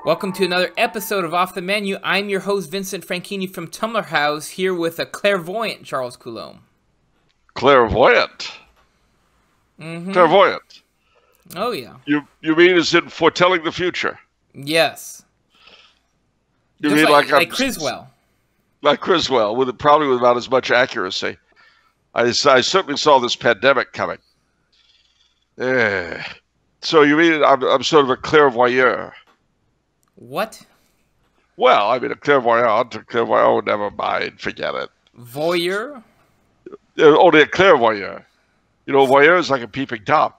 Welcome to another episode of Off the Menu. I'm your host, Vincent Franchini from Tumblr House, here with a clairvoyant Charles Coulombe. Clairvoyant? Clairvoyant? Oh, yeah. You mean as in foretelling the future? Yes. You just mean like Criswell? Like Criswell, probably without as much accuracy. I certainly saw this pandemic coming. So you mean I'm sort of a clairvoyeur? What? Well, I mean, a clairvoyant would never mind. Forget it. Voyeur? Only a clairvoyeur. You know, voyeur is like a peeping Tom.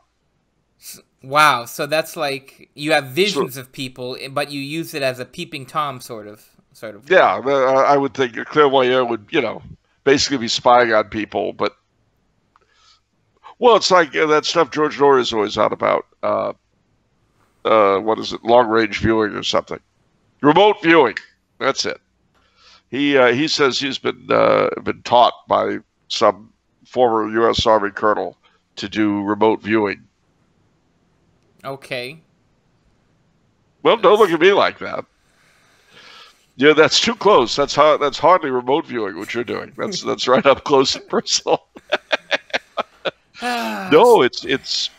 Wow, so that's like you have visions of people, but you use it as a peeping Tom, sort of. Yeah, I would think a clairvoyeur would, basically be spying on people, but well, it's like that stuff George Norrie is always on about. What is it? Long-range viewing or something. Remote viewing. That's it. He says he's been taught by some former U.S. Army colonel to do remote viewing. Okay. Well, don't look at me like that. Yeah, that's too close. That's hardly remote viewing what you're doing. That's right up close and personal. No, it's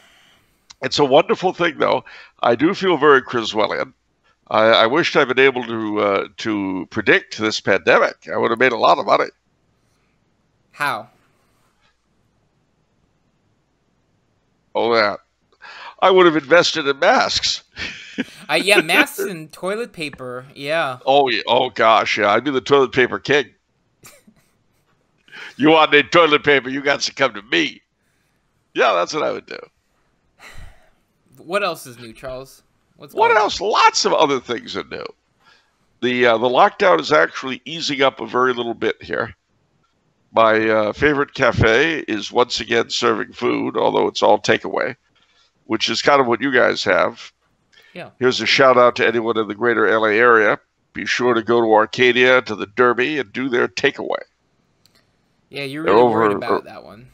a wonderful thing, though. I do feel very Criswellian. I wished I'd been able to predict this pandemic. I would have made a lot of money. How? Oh, that. I would have invested in masks. Yeah, masks and toilet paper. Yeah. Oh, yeah. Oh, gosh, yeah. I'd be the toilet paper king. You want any toilet paper, you got to come to me. Yeah, that's what I would do. What else is new, Charles? What else? Lots of other things are new. The lockdown is actually easing up a very little bit here. My favorite cafe is once again serving food, although it's all takeaway, which is kind of what you guys have. Yeah. Here's a shout out to anyone in the greater LA area. Be sure to go to Arcadia, to the Derby, and do their takeaway. Yeah, you're really worried about that one.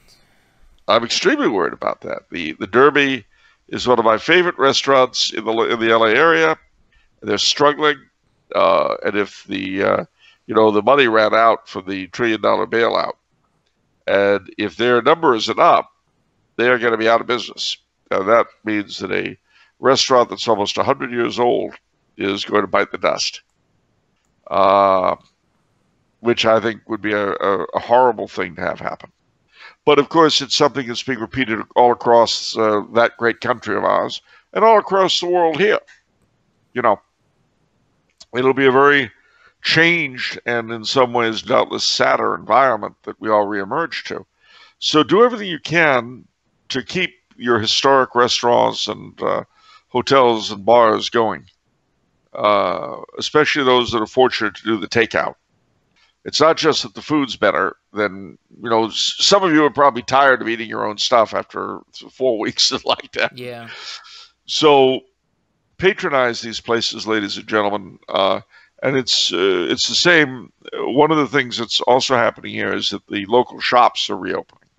I'm extremely worried about that. The Derby is one of my favorite restaurants in the LA area. They're struggling, and if the money ran out for the $1 trillion bailout, and if their number isn't up, they are going to be out of business. Now that means that a restaurant that's almost 100 years old is going to bite the dust, which I think would be a horrible thing to have happen. But, of course, it's something that's being repeated all across that great country of ours and all across the world here. It'll be a very changed and in some ways doubtless sadder environment that we all reemerge to. So do everything you can to keep your historic restaurants and hotels and bars going, especially those that are fortunate to do the takeout. It's not just that the food's better than, some of you are probably tired of eating your own stuff after 4 weeks like that. Yeah. So patronize these places, ladies and gentlemen. And it's the same. One of the things that's also happening here is that the local shops are reopening.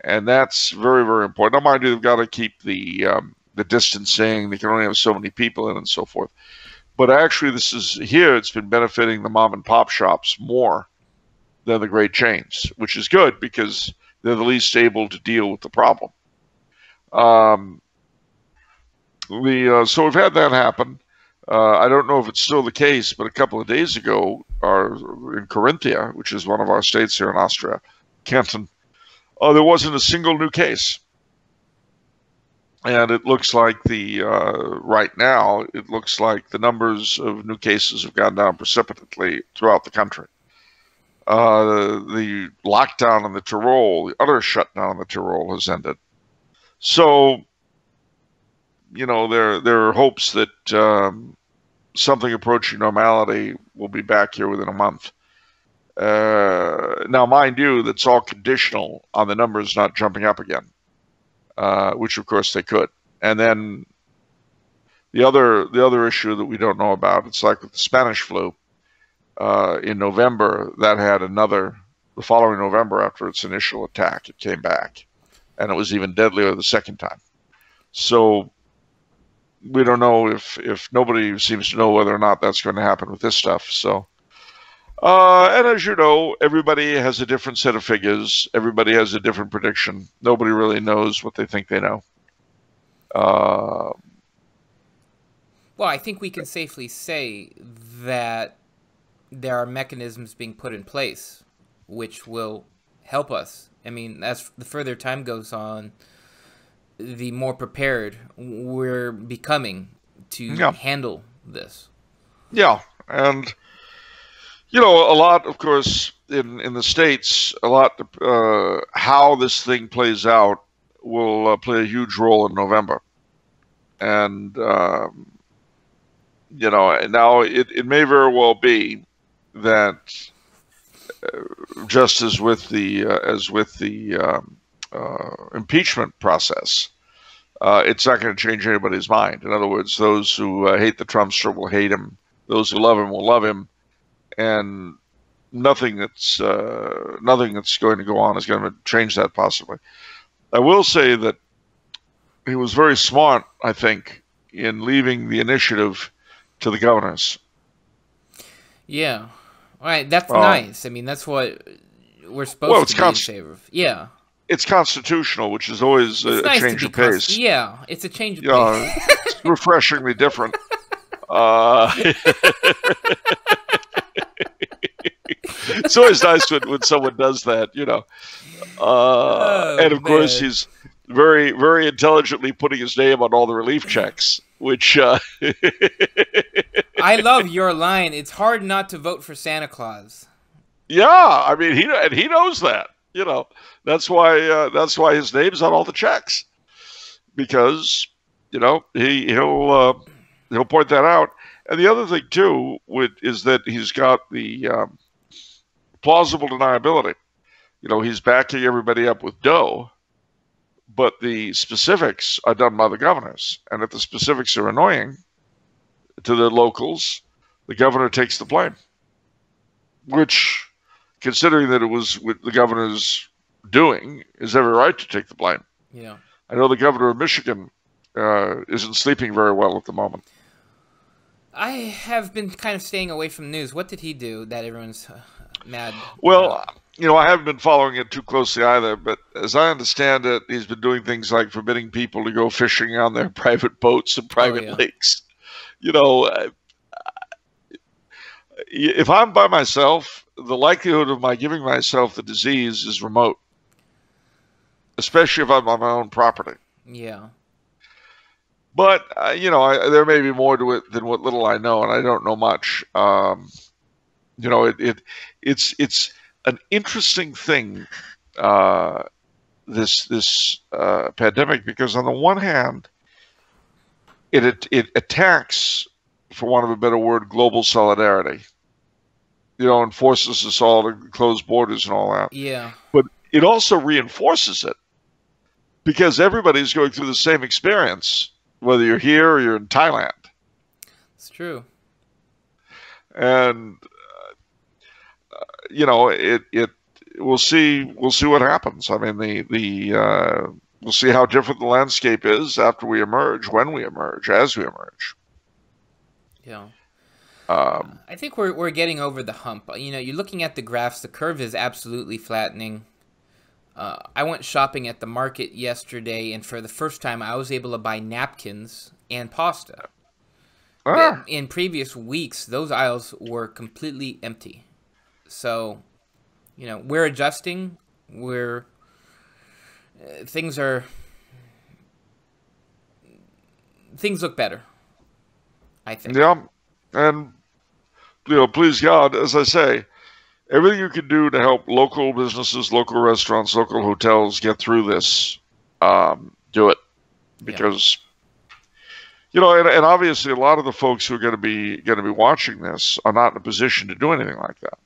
And that's very, very important. Now, mind you, they've got to keep the distancing. They can only have so many people in and so forth. But actually, it's been benefiting the mom and pop shops more than the great chains, which is good because they're the least able to deal with the problem. So we've had that happen. I don't know if it's still the case, but a couple of days ago, in Carinthia, which is one of our states here in Austria, Canton, there wasn't a single new case. And it looks like right now, it looks like the numbers of new cases have gone down precipitously throughout the country. The lockdown in the Tyrol, the utter shutdown in the Tyrol has ended. So, there are hopes that something approaching normality will be back here within a month. Now, mind you, that's all conditional on the numbers not jumping up again. Which of course they could. And then the other issue that we don't know about, it's like with the Spanish flu. in November, that had the following November after its initial attack, it came back. And it was even deadlier the second time. So we don't know if nobody seems to know whether or not that's going to happen with this stuff. So, and as you know, everybody has a different set of figures. Everybody has a different prediction. Nobody really knows what they think they know. Well, I think we can safely say that there are mechanisms being put in place which will help us. I mean, as the further time goes on, the more prepared we're becoming to handle this. Yeah, and a lot, of course, in the States, a lot how this thing plays out will play a huge role in November. And now it may very well be that just as with the impeachment process, it's not going to change anybody's mind. In other words, those who hate the Trumpster will hate him. Those who love him will love him, and nothing that's going to go on is going to change that possibly. I will say that he was very smart, I think, in leaving the initiative to the governors. Yeah. All right, that's nice. I mean, that's what we're supposed to be in favor of. Yeah. It's constitutional, which is always a change of pace. Yeah, it's a change of pace. It's refreshingly different. It's always nice when someone does that, and of course, he's very, very intelligently putting his name on all the relief checks, which... I love your line. It's hard not to vote for Santa Claus. Yeah, I mean, he knows that. That's why his name's on all the checks, because he'll point that out. And the other thing too is that he's got the plausible deniability. He's backing everybody up with dough, but the specifics are done by the governors. And if the specifics are annoying to the locals, the governor takes the blame. Which, considering that it was what the governor's doing, is every right to take the blame. Yeah. I know the governor of Michigan isn't sleeping very well at the moment. I have been kind of staying away from news. What did he do that everyone's mad Well, about? I haven't been following it too closely either, but as I understand it, he's been doing things like forbidding people to go fishing on their private boats and private lakes. If I'm by myself, the likelihood of my giving myself the disease is remote, especially if I'm on my own property. Yeah. But, there may be more to it than what little I know, and I don't know much. It's an interesting thing, this pandemic, because on the one hand, it attacks, for want of a better word, global solidarity. And forces us all to close borders and all that. Yeah. But it also reinforces it, because everybody's going through the same experience, whether you're here or you're in Thailand. It's true. And we'll see what happens. I mean, we'll see how different the landscape is after we emerge, when we emerge, as we emerge. Yeah. I think we're getting over the hump. You're looking at the graphs. The curve is absolutely flattening. I went shopping at the market yesterday, and for the first time, I was able to buy napkins and pasta. In previous weeks, those aisles were completely empty. So, we're adjusting. Things look better, I think. Yeah, and please God, as I say, everything you can do to help local businesses, local restaurants, local hotels get through this, do it, because and obviously a lot of the folks who are going to be watching this are not in a position to do anything like that.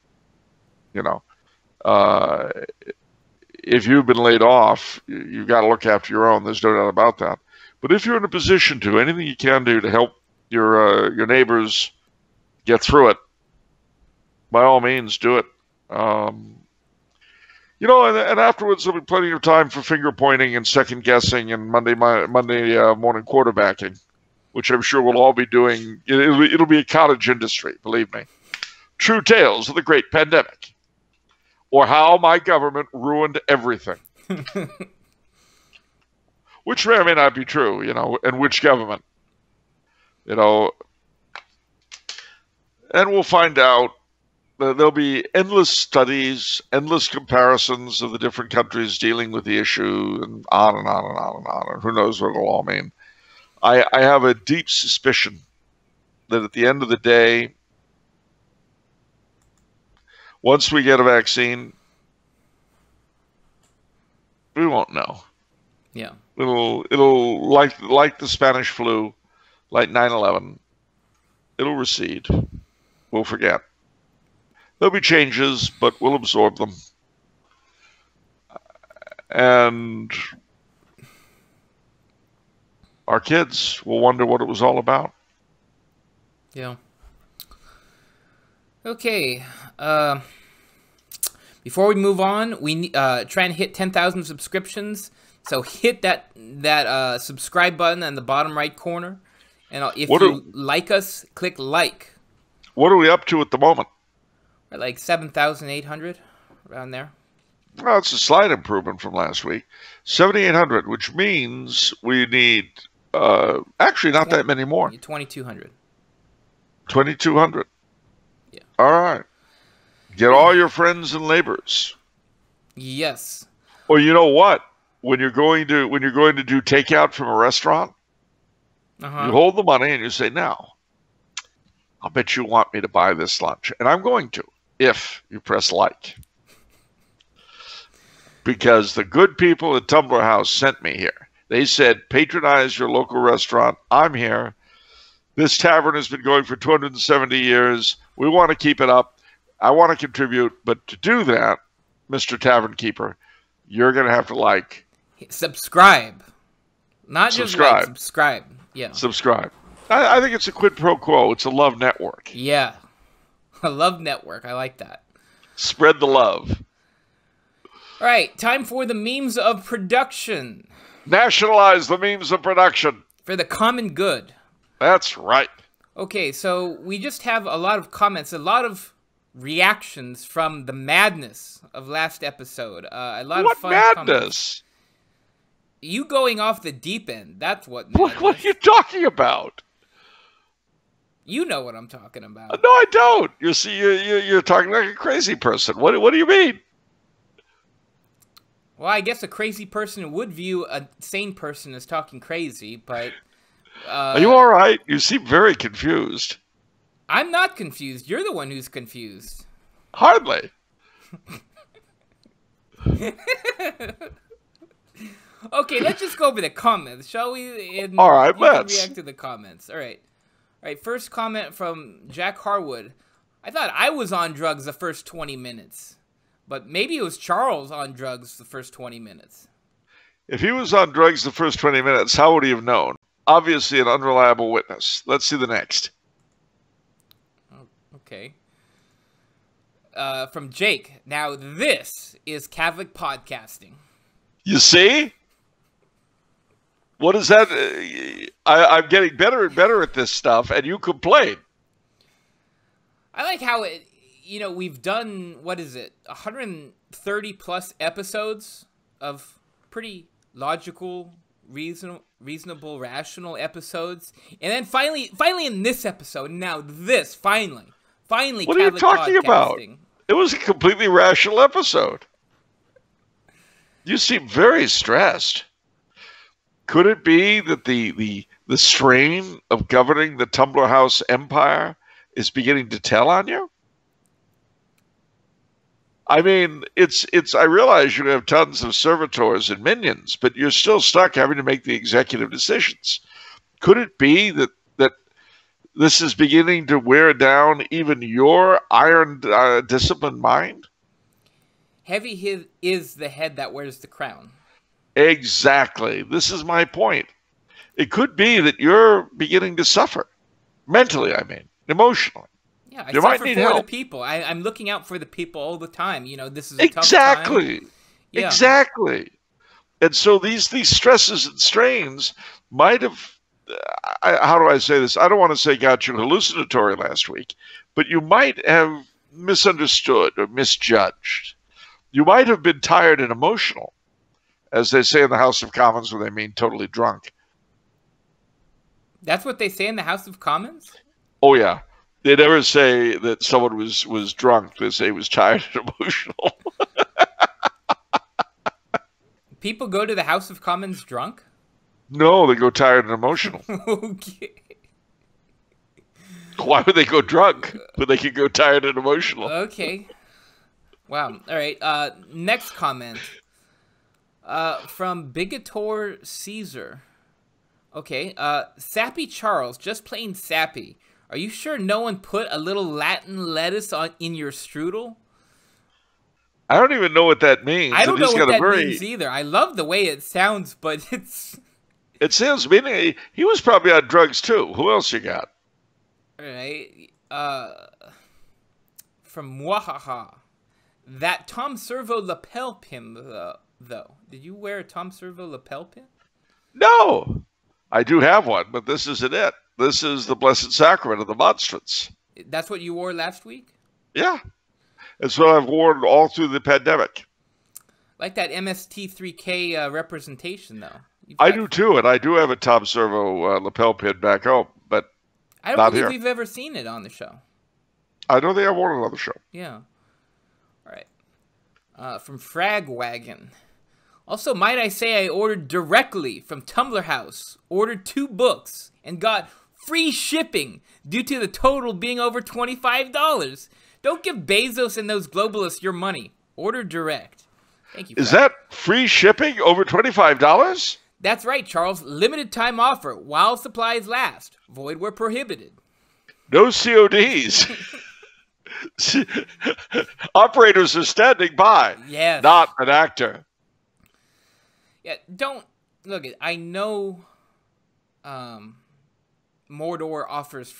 If you've been laid off, you've got to look after your own. There's no doubt about that. But if you're in a position to, anything you can do to help your neighbors get through it, by all means, do it. You know, and afterwards there'll be plenty of time for finger pointing and second guessing and Monday morning quarterbacking, which I'm sure we'll all be doing. It'll be a cottage industry, believe me. True tales of the great pandemic, or how my government ruined everything, which may or may not be true. You know, and which government. You know, and we'll find out. There'll be endless studies, endless comparisons of the different countries dealing with the issue, and on and on and on and on. And who knows what it'll all mean. I have a deep suspicion that at the end of the day, once we get a vaccine, we won't know. Yeah. It'll like the Spanish flu, like 9/11. It'll recede. We'll forget. There'll be changes, but we'll absorb them. And our kids will wonder what it was all about. Yeah. Okay. Before we move on, we try and hit 10,000 subscriptions. So hit that subscribe button in the bottom right corner. And if you like us, click like. What are we up to at the moment? Like 7,800, around there. Well, it's a slight improvement from last week. 7,800, which means we need actually not that many more. 2,200. 2,200. Yeah. All right. Get all your friends and neighbors. Yes. Or you know what? When you're going to do takeout from a restaurant, you hold the money and you say, "Now, I'll bet you want me to buy this lunch, and I'm going to." If you press like. Because the good people at Tumbler House sent me here. They said, patronize your local restaurant. I'm here. This tavern has been going for 270 years. We want to keep it up. I want to contribute. But to do that, Mr. Tavern Keeper, you're going to have to like. Subscribe. Not just like, subscribe. Yeah. Subscribe. I think it's a quid pro quo. It's a love network. Yeah. A love network. I like that. Spread the love. All right. Time for the memes of production. Nationalize the memes of production. For the common good. That's right. Okay, so we just have a lot of comments, a lot of reactions from the madness of last episode. A lot of fun madness? Comments. You going off the deep end. That's what madness. What are you talking about? You know what I'm talking about. No, I don't. You see, you're talking like a crazy person. What do you mean? Well, I guess a crazy person would view a sane person as talking crazy, but... Are you all right? You seem very confused. I'm not confused. You're the one who's confused. Hardly. Okay, let's just go over the comments, shall we? And all right, let's react to the comments. All right. All right, first comment from Jack Harwood. I thought I was on drugs the first 20 minutes. But maybe it was Charles on drugs the first 20 minutes. If he was on drugs the first 20 minutes, how would he have known? Obviously an unreliable witness. Let's see the next. Okay. From Jake. Now this is Catholic podcasting. You see? What is that? I'm getting better and better at this stuff, and you complain. I like how it, we've done, 130 plus episodes of pretty logical, reasonable, rational episodes. And then finally in this episode, finally. What are you talking about? It was a completely rational episode. You seem very stressed. Could it be that the strain of governing the Tumbler House empire is beginning to tell on you? I mean, I realize you have tons of servitors and minions, but you're still stuck having to make the executive decisions. Could it be that this is beginning to wear down even your iron, disciplined mind? Heavy is the head that wears the crown. Exactly. This is my point. It could be that you're beginning to suffer. Mentally, I mean. Emotionally. Yeah, I You suffer might need for help. the people. I'm looking out for the people all the time. You know, this is a Exactly. tough time. Yeah. Exactly. And so these stresses and strains might have, how do I say this? I don't want to say got you hallucinatory last week, but you might have misunderstood or misjudged. You might have been tired and emotional, as they say in the House of Commons when they mean totally drunk. That's what they say in the House of Commons? Oh, yeah. They never say that someone was drunk. They say he was tired and emotional. People go to the House of Commons drunk? No, they go tired and emotional. Okay. Why would they go drunk when they could go tired and emotional? Okay. Wow. All right. Next comment. From Bigotor Caesar. Okay. Sappy Charles, just plain sappy. Are you sure no one put a little Latin lettuce in your strudel? I don't even know what that means. I don't know what that means either. I love the way it sounds, but it's... It sounds meaning he was probably on drugs too. Who else you got? All right. From Wahaha. That Tom Servo lapel pin, though. Did you wear a Tom Servo lapel pin? No. I do have one, but this isn't it. This is the Blessed Sacrament of the Monstrance. That's what you wore last week? Yeah. And so I've worn all through the pandemic. Like that MST3K representation, though. I do too, and I do have a Tom Servo lapel pin back home, but I don't not believe here. we've ever seen it on the show. I don't think I worn it on the show. Yeah. All right. From Fragwagon. Also, might I say I ordered directly from Tumblr House, ordered 2 books, and got free shipping due to the total being over $25. Don't give Bezos and those globalists your money. Order direct. Thank you. Is that free shipping over $25? That's right, Charles. Limited time offer while supplies last. Void where prohibited. No CODs. Operators are standing by. Yes. Not an actor. Yeah, don't look it. I know Mordor offers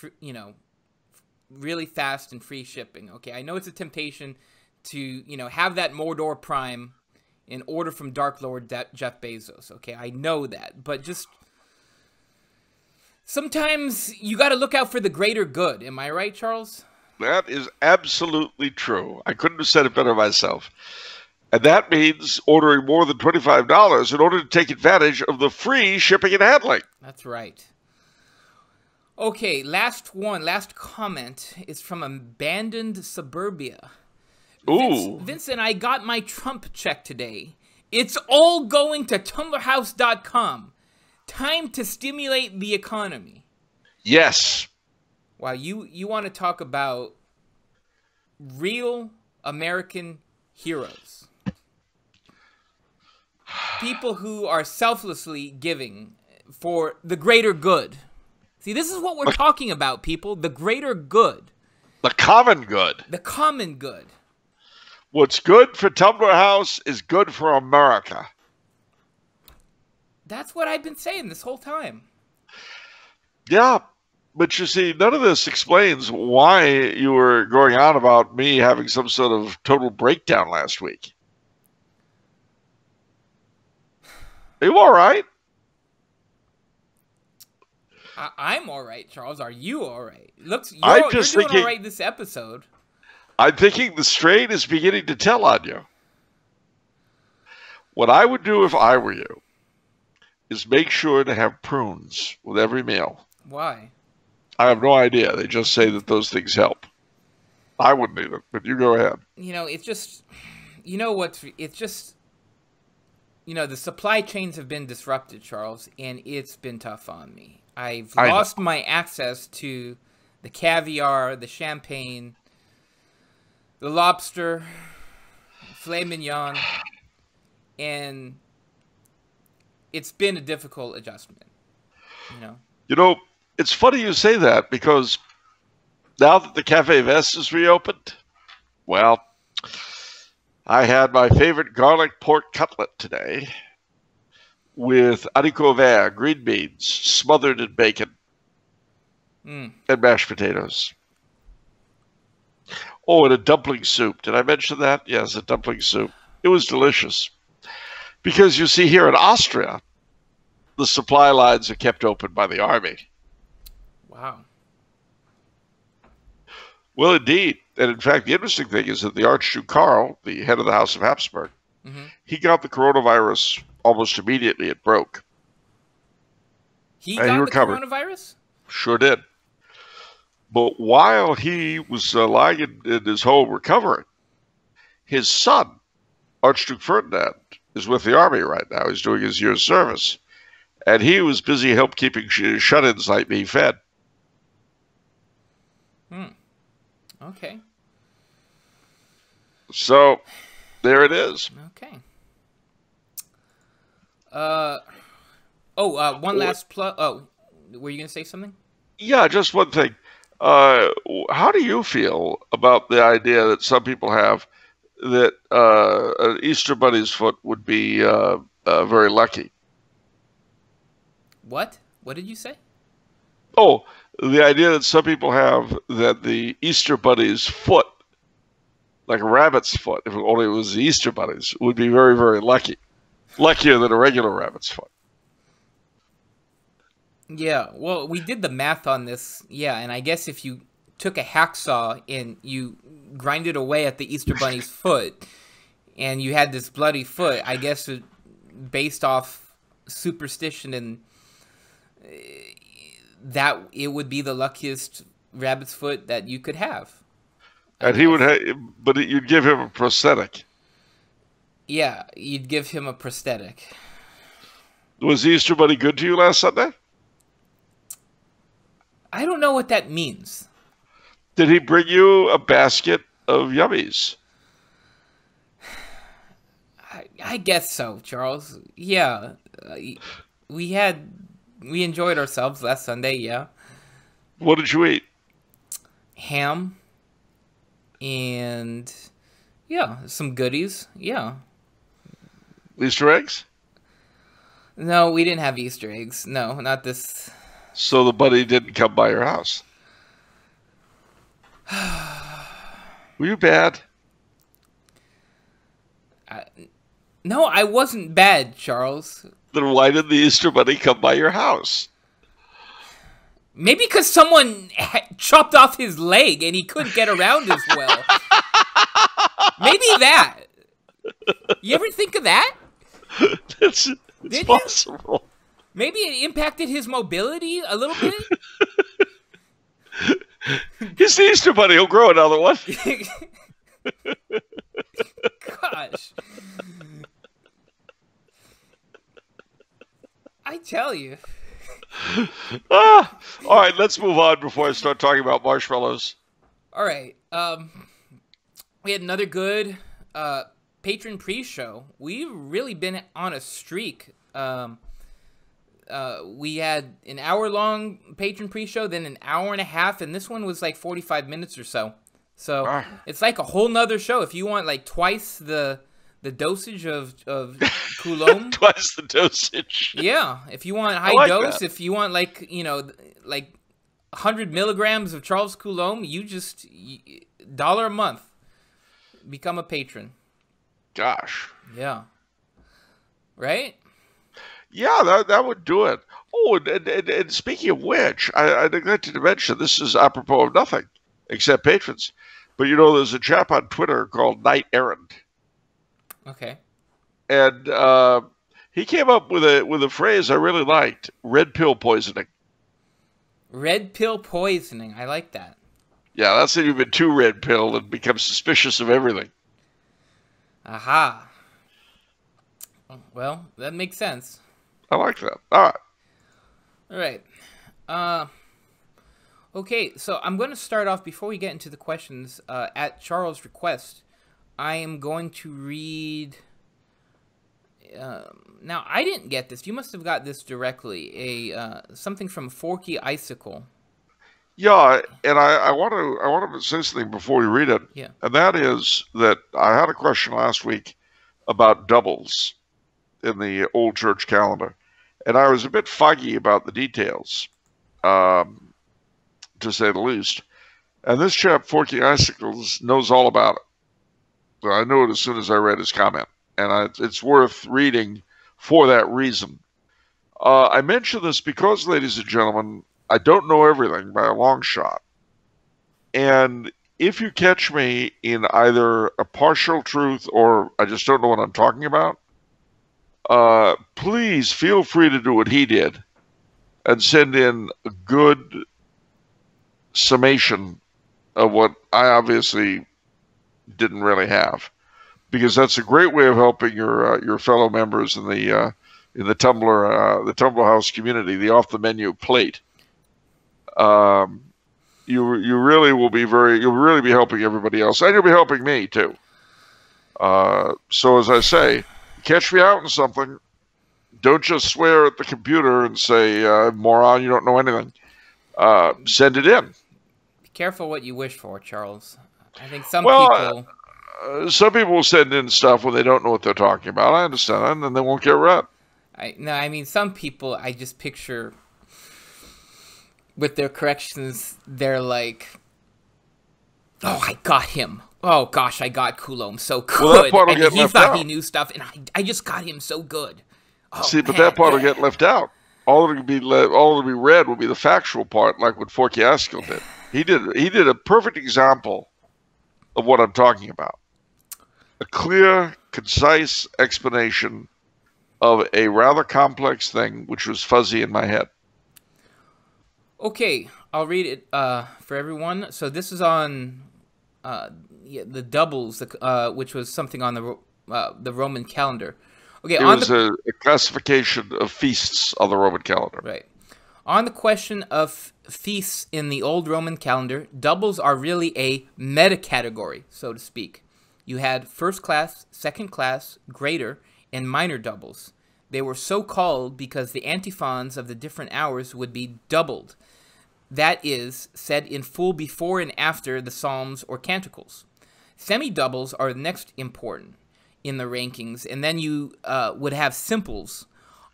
really fast and free shipping. Okay, I know it's a temptation to, have that Mordor Prime and order from Dark Lord Jeff Bezos. Okay, I know that, but just sometimes you got to look out for the greater good. Am I right, Charles? That is absolutely true. I couldn't have said it better myself. And that means ordering more than $25 in order to take advantage of the free shipping and handling. That's right. Okay, last comment is from Abandoned Suburbia. Ooh. Vincent, I got my Trump check today. It's all going to TumblrHouse.com. Time to stimulate the economy. Yes. Wow, you want to talk about real American heroes. People who are selflessly giving for the greater good. See, this is what we're talking about, people. The greater good. The common good. The common good. What's good for Tumblr House is good for America. That's what I've been saying this whole time. Yeah, but you see, none of this explains why you were going on about me having some sort of total breakdown last week. Are you all right? I'm all right, Charles. Are you all right? Looks, I'm you're just doing thinking, all right this episode. I'm thinking the strain is beginning to tell on you. What I would do if I were you is make sure to have prunes with every meal. Why? I have no idea. They just say that those things help. I wouldn't either, but you go ahead. It's just, it's just, the supply chains have been disrupted, Charles, and it's been tough on me. I've lost my access to the caviar, the champagne, the lobster, filet mignon, and it's been a difficult adjustment, It's funny you say that because now that the Cafe Vest is reopened, well, I had my favorite garlic pork cutlet today with haricots verts, green beans, smothered in bacon, and mashed potatoes. Oh, and a dumpling soup. Did I mention that? Yes, a dumpling soup. It was delicious. Because you see, here in Austria, the supply lines are kept open by the army. Wow. Well, indeed. And in fact, the interesting thing is that the Archduke Karl, the head of the House of Habsburg, he got the coronavirus almost immediately. It broke. He got the coronavirus? Sure did. But while he was lying in his home recovering, his son, Archduke Ferdinand, is with the army right now. He's doing his year's service. And he was busy keeping shut-ins like me fed. Okay. So, there it is. Okay. One last plug. Oh, were you going to say something? Yeah, just one thing. How do you feel about the idea that some people have that an Easter Bunny's foot would be very lucky? What? What did you say? Oh, the idea that some people have that the Easter Bunny's foot, like a rabbit's foot, if only it was the Easter Bunny's, would be very, very lucky. Luckier than a regular rabbit's foot. Yeah, well, we did the math on this, yeah, and I guess if you took a hacksaw and you grinded away at the Easter Bunny's foot, and you had this bloody foot, I guess based off superstition and that it would be the luckiest rabbit's foot that you could have. And he would have, but you'd give him a prosthetic. Yeah, you'd give him a prosthetic. Was the Easter Bunny good to you last Sunday? I don't know what that means. Did he bring you a basket of yummies? I guess so, Charles. Yeah, we enjoyed ourselves last Sunday, yeah. What did you eat? Ham. And, yeah, some goodies, yeah. Easter eggs? No, we didn't have Easter eggs. No, not this. So the bunny didn't come by your house? Were you bad? No, I wasn't bad, Charles. Then why did the Easter Bunny come by your house? Maybe because someone chopped off his leg and he couldn't get around as well. Maybe that. You ever think of that? It's possible. You? Maybe it impacted his mobility a little bit? He's the Easter Bunny. He'll grow another one. Gosh. I tell you. All right, let's move on before I start talking about marshmallows. All right. We had another good patron pre-show. We've really been on a streak. We had an hour-long patron pre-show, then an hour and a half, and this one was like 45 minutes or so. So it's like a whole nother show. If you want like twice the dosage of Coulombe. Twice the dosage. Yeah. If you want high dose, if you want like 100 milligrams of Charles Coulombe, you just $1 a month. Become a patron. Gosh. Yeah. Right? Yeah, that would do it. Oh, and speaking of which, I neglected to mention, this is apropos of nothing except patrons. But you know, there's a chap on Twitter called Knight Errant. Okay. And he came up with a phrase I really liked: red pill poisoning. Red pill poisoning. I like that. Yeah, that's if you've been too red pilled and become suspicious of everything. Aha. Well, that makes sense. I like that. All right. Okay, so I'm going to start off, before we get into the questions, at Charles' request, I am going to read... now, I didn't get this. You must have got this directly. Something from Forky Icicle. Yeah, and I want to say something before we read it. Yeah. And that is that I had a question last week about doubles in the old church calendar, and I was a bit foggy about the details, to say the least. And this chap, Forky Icicles, knows all about it. So I knew it as soon as I read his comment. And it's worth reading for that reason. I mention this because, ladies and gentlemen, I don't know everything by a long shot. And if you catch me in either a partial truth or I just don't know what I'm talking about, please feel free to do what he did and send in a good summation of what I obviously didn't really have, because that's a great way of helping your fellow members in the Tumblr House community, the off the menu plate. You really will be you'll really be helping everybody else, and you'll be helping me too. So as I say, catch me out in something. Don't just swear at the computer and say, moron, you don't know anything. Send it in. Be careful what you wish for, Charles. I think some people... some people will send in stuff when they don't know what they're talking about. I understand that, and then they won't get read. I mean, some people I just picture with their corrections, they're like, oh, I got him. Oh, gosh, I got Coulombe so good. Well, that part will get he left thought out. He knew stuff, and I just got him so good. Oh, see, but that part will get left out. All that'll be read will be the factual part, like what Forky Askill did. He did a perfect example of what I'm talking about. A clear, concise explanation of a rather complex thing which was fuzzy in my head. Okay, I'll read it for everyone. So this is on the doubles, which was something on the Roman calendar. Okay, it was a classification of feasts on the Roman calendar. Right. On the question of feasts in the old Roman calendar, doubles are really a meta-category, so to speak. You had first class, second class, greater, and minor doubles. They were so called because the antiphons of the different hours would be doubled. That is, said in full before and after the psalms or canticles. Semi-doubles are next important in the rankings, and then you would have simples.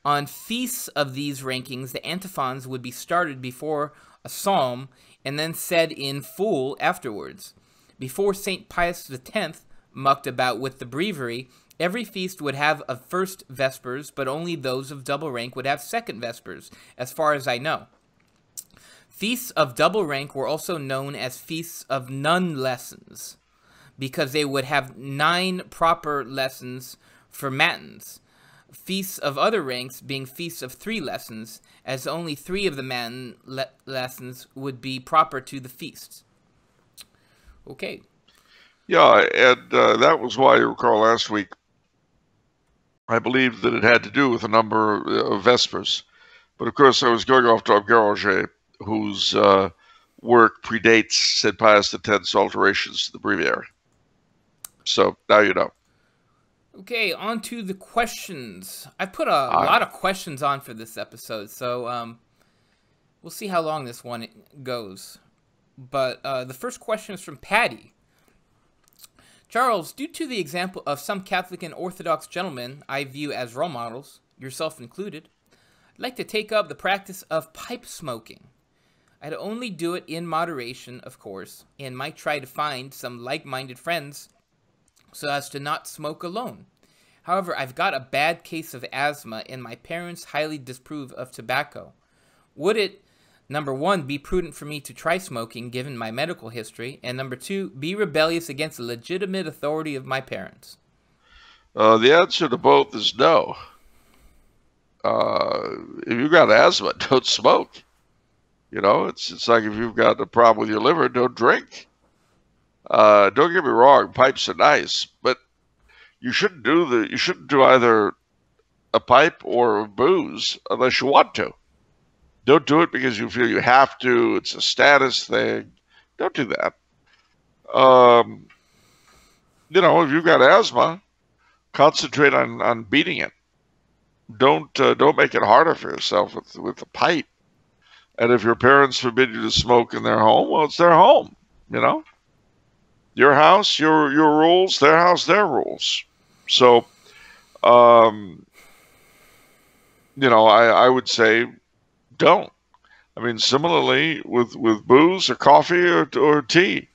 On feasts of these rankings, the antiphons would be started before a psalm and then said in full afterwards. Before St. Pius X mucked about with the breviary, every feast would have a first vespers, but only those of double rank would have second vespers, as far as I know. Feasts of double rank were also known as feasts of none lessons, because they would have 9 proper lessons for matins. Feasts of other ranks being feasts of 3 lessons, as only 3 of the matin lessons would be proper to the feasts. Okay. Yeah, and that was why, you recall last week, I believed that it had to do with the number of vespers. But of course, I was going off to Abgaronger, whose work predates St. Pius X's alterations to the breviary. So now you know. Okay, on to the questions. I put a lot of questions on for this episode, so we'll see how long this one goes. But the first question is from Patty. Charles, due to the example of some Catholic and Orthodox gentlemen I view as role models, yourself included, I'd like to take up the practice of pipe smoking. I'd only do it in moderation, of course, and might try to find some like-minded friends so as to not smoke alone. However, I've got a bad case of asthma, and my parents highly disapprove of tobacco. Would it, number 1, be prudent for me to try smoking, given my medical history, and number 2, be rebellious against the legitimate authority of my parents? The answer to both is no. If you've got asthma, don't smoke. You know, it's like if you've got a problem with your liver, don't drink. Don't get me wrong, pipes are nice, but you shouldn't do either a pipe or booze unless you want to. Don't do it because you feel you have to. It's a status thing. Don't do that. You know, if you've got asthma, concentrate on beating it. Don't make it harder for yourself with the pipe. And if your parents forbid you to smoke in their home, well, it's their home. You know, your house, your rules, their house, their rules. So, you know, I would say don't. I mean, similarly with booze or coffee or tea,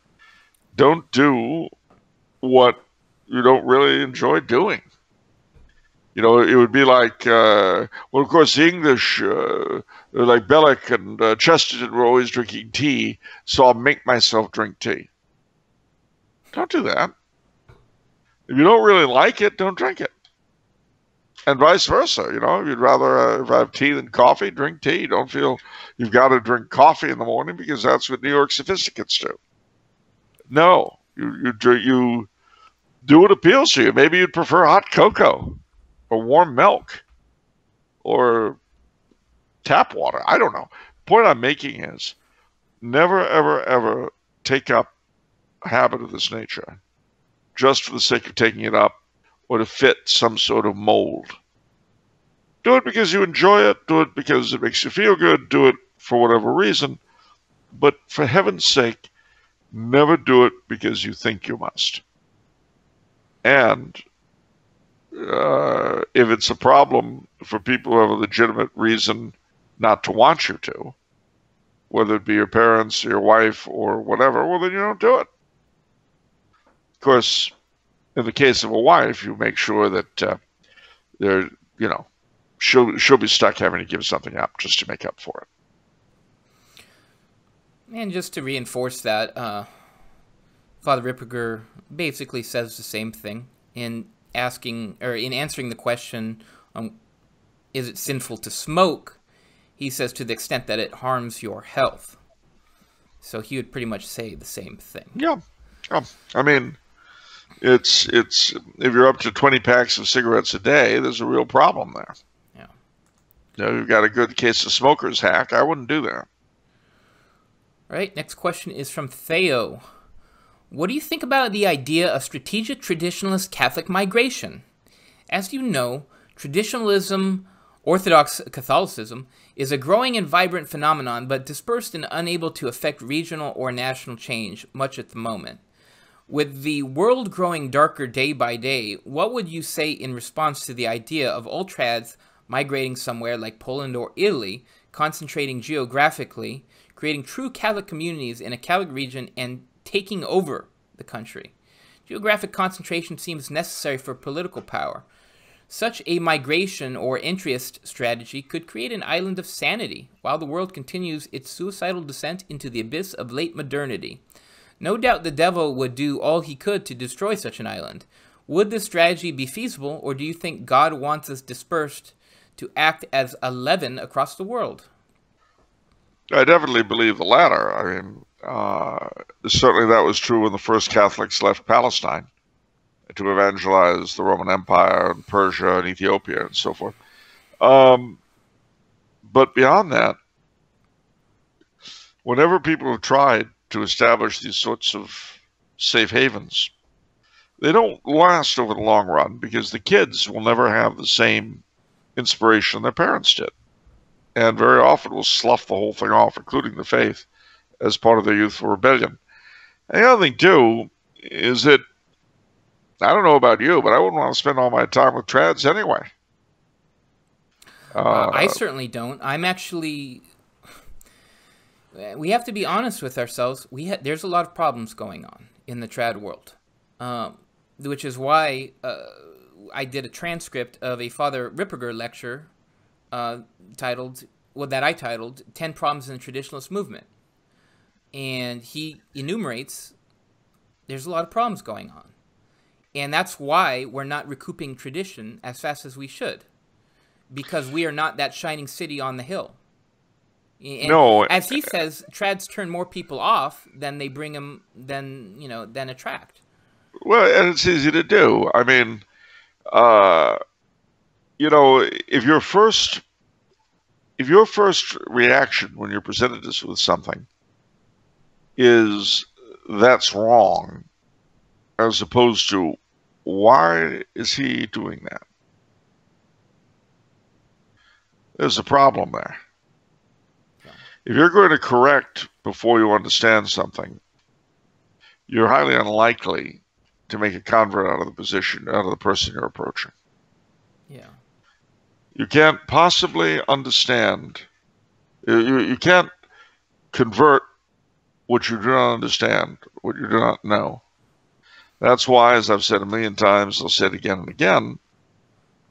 don't do what you don't really enjoy doing. You know, it would be like, well, of course, the English, like Belloc and Chesterton, were always drinking tea, so I'll make myself drink tea. Don't do that. If you don't really like it, don't drink it. And vice versa, you know, if you'd rather have tea than coffee, drink tea. Don't feel you've got to drink coffee in the morning because that's what New York sophisticates do. No, you do what appeals to you. Maybe you'd prefer hot cocoa or warm milk or tap water. I don't know. The point I'm making is never, ever, ever take up a habit of this nature just for the sake of taking it up or to fit some sort of mold. Do it because you enjoy it. Do it because it makes you feel good. Do it for whatever reason. But for heaven's sake, never do it because you think you must. And if it's a problem for people who have a legitimate reason not to want you to, whether it be your parents, your wife, or whatever, well, then you don't do it. Of course, in the case of a wife, you make sure that they're, you know, she'll be stuck having to give something up just to make up for it. And just to reinforce that, Father Ripperger basically says the same thing in answering the question, is it sinful to smoke? He says to the extent that it harms your health. So he would pretty much say the same thing. Yeah. I mean, it's if you're up to 20 packs of cigarettes a day, there's a real problem there. Yeah. You know, you've got a good case of smoker's hack. I wouldn't do that. All right, next question is from Theo. What do you think about the idea of strategic traditionalist Catholic migration? As you know, traditionalism, Orthodox Catholicism, is a growing and vibrant phenomenon, but dispersed and unable to affect regional or national change much at the moment. With the world growing darker day by day, what would you say in response to the idea of ultrads migrating somewhere like Poland or Italy, concentrating geographically, creating true Catholic communities in a Catholic region, and taking over the country? Geographic concentration seems necessary for political power. Such a migration or entryist strategy could create an island of sanity while the world continues its suicidal descent into the abyss of late modernity. No doubt the devil would do all he could to destroy such an island. Would this strategy be feasible, or do you think God wants us dispersed to act as a leaven across the world? I definitely believe the latter. I mean, certainly that was true when the first Catholics left Palestine to evangelize the Roman Empire and Persia and Ethiopia and so forth. But beyond that, whenever people have tried to establish these sorts of safe havens, they don't last over the long run because the kids will never have the same inspiration their parents did, and very often will slough the whole thing off, including the faith, as part of their youthful rebellion. And the other thing, too, is that, I don't know about you, but I wouldn't want to spend all my time with trads anyway. I certainly don't. I'm actually... We have to be honest with ourselves. There's a lot of problems going on in the trad world, which is why I did a transcript of a Father Ripperger lecture that I titled 10 Problems in the Traditionalist Movement. And he enumerates there's a lot of problems going on. And that's why we're not recouping tradition as fast as we should, because we are not that shining city on the hill. And no, as he says, trads turn more people off than they bring them, than attract. Well, and it's easy to do. I mean, if your first reaction when you're presented with something is that's wrong, as opposed to why is he doing that? There's a problem there. If you're going to correct before you understand something, you're highly unlikely to make a convert out of the person you're approaching. Yeah. You can't possibly understand You can't convert what you do not understand, what you do not know. That's why, as I've said a million times, I'll say it again and again,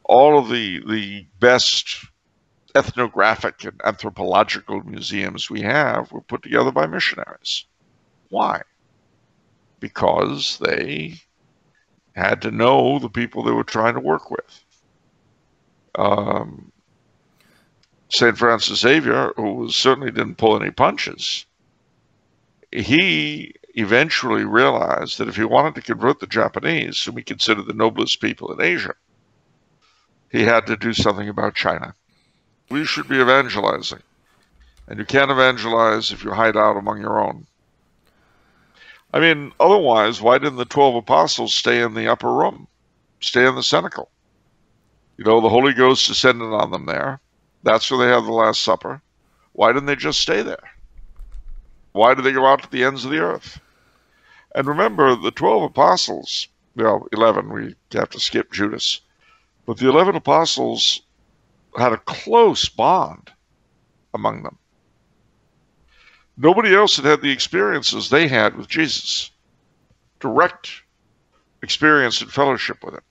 all of the best ethnographic and anthropological museums we have were put together by missionaries. Why? Because they had to know the people they were trying to work with. St. Francis Xavier, who certainly didn't pull any punches, he eventually realized that if he wanted to convert the Japanese, whom he considered the noblest people in Asia, he had to do something about China. We should be evangelizing. And you can't evangelize if you hide out among your own. I mean, otherwise, why didn't the 12 apostles stay in the upper room? Stay in the cenacle? You know, the Holy Ghost descended on them there. That's where they had the Last Supper. Why didn't they just stay there? Why did they go out to the ends of the earth? And remember, the 12 apostles, well, 11, we have to skip Judas, but the 11 apostles had a close bond among them. Nobody else had had the experiences they had with Jesus. Direct experience and fellowship with him.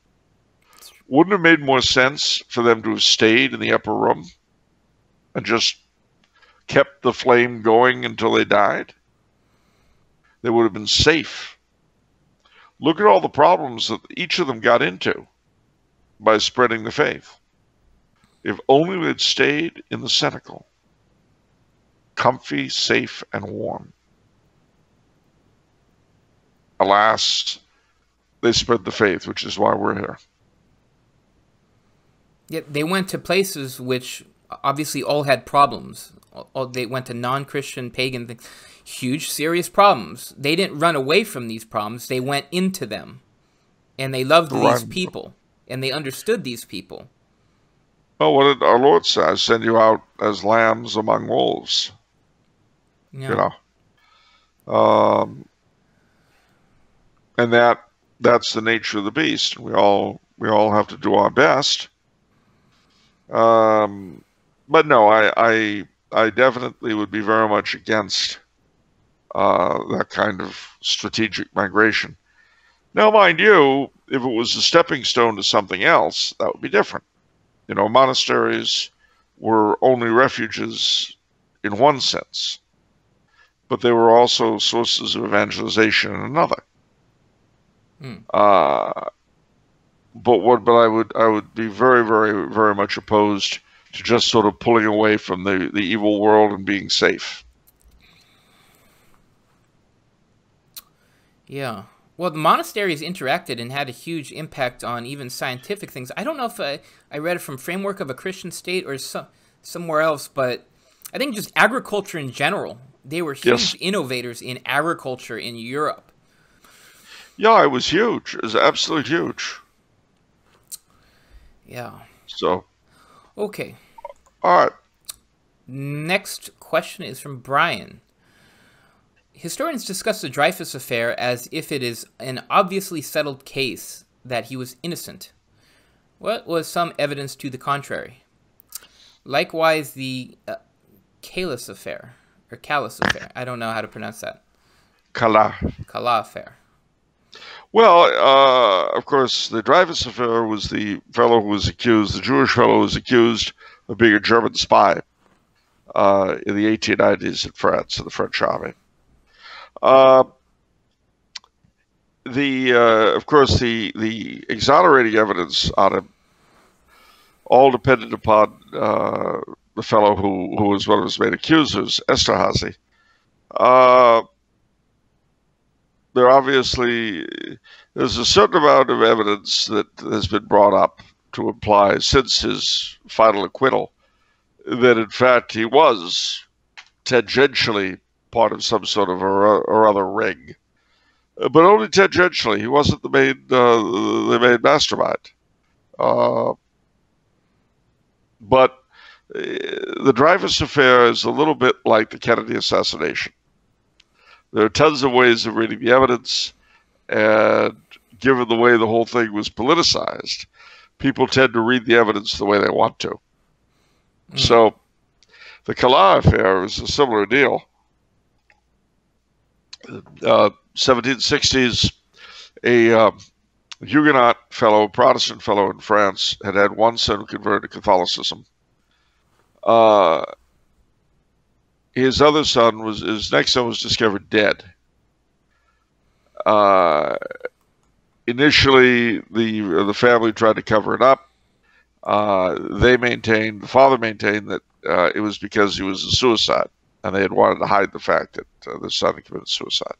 Wouldn't it have made more sense for them to have stayed in the upper room and just kept the flame going until they died? They would have been safe. Look at all the problems that each of them got into by spreading the faith. If only we had stayed in the cenacle, comfy, safe, and warm. Alas, they spread the faith, which is why we're here. Yet they went to places which obviously all had problems. They went to non-Christian, pagan things. Huge, serious problems. They didn't run away from these problems. They went into them. And they loved these people. And they understood these people. Well, what did our Lord say? I send you out as lambs among wolves. Yeah. You know. And that's the nature of the beast. We all have to do our best. But no, I definitely would be very much against that kind of strategic migration. Now, mind you, if it was a stepping stone to something else, that would be different. You know, monasteries were only refuges in one sense, but they were also sources of evangelization in another. But I would be very, very, very much opposed to just sort of pulling away from the evil world and being safe. Yeah. Well, the monasteries interacted and had a huge impact on even scientific things. I don't know if I read it from Framework of a Christian State or somewhere else, but I think just agriculture in general. They were huge innovators in agriculture in Europe. Yeah, it was huge. It was absolutely huge. Yeah. So. Okay. All right. Next question is from Brian. Historians discuss the Dreyfus Affair as if it is an obviously settled case that he was innocent. What was some evidence to the contrary? Likewise, the Calais Affair, or Calais Affair. I don't know how to pronounce that. Calais Affair. Well, of course, the Dreyfus Affair was the fellow who was accused, the Jewish fellow who was accused of being a German spy in the 1890s in France, in the French army. Of course, the exonerating evidence on him all depended upon the fellow who was one of his main accusers, Esterhazy. There's a certain amount of evidence that has been brought up to imply since his final acquittal that in fact he was tangentially part of some sort of or other ring, but only tangentially. He wasn't the main mastermind. But the Dreyfus Affair is a little bit like the Kennedy assassination. There are tons of ways of reading the evidence, and given the way the whole thing was politicized, people tend to read the evidence the way they want to. So The Calas Affair was a similar deal. 1760s, a Huguenot fellow, Protestant fellow in France, had one son who converted to Catholicism. His other son his next son was discovered dead. Initially, the family tried to cover it up. The father maintained that it was because he was a suicide, and they had wanted to hide the fact that the son had committed suicide.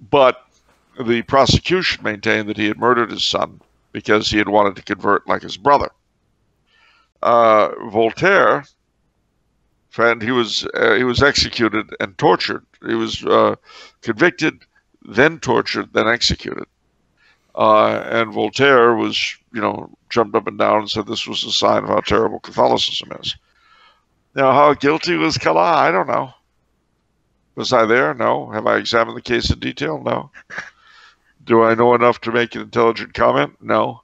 But the prosecution maintained that he had murdered his son because he had wanted to convert like his brother. Voltaire, and he was executed and tortured. He was convicted, then tortured, then executed. And Voltaire was, jumped up and down and said this was a sign of how terrible Catholicism is. Now, how guilty was Calas? I don't know. Was I there? No. Have I examined the case in detail? No. Do I know enough to make an intelligent comment? No.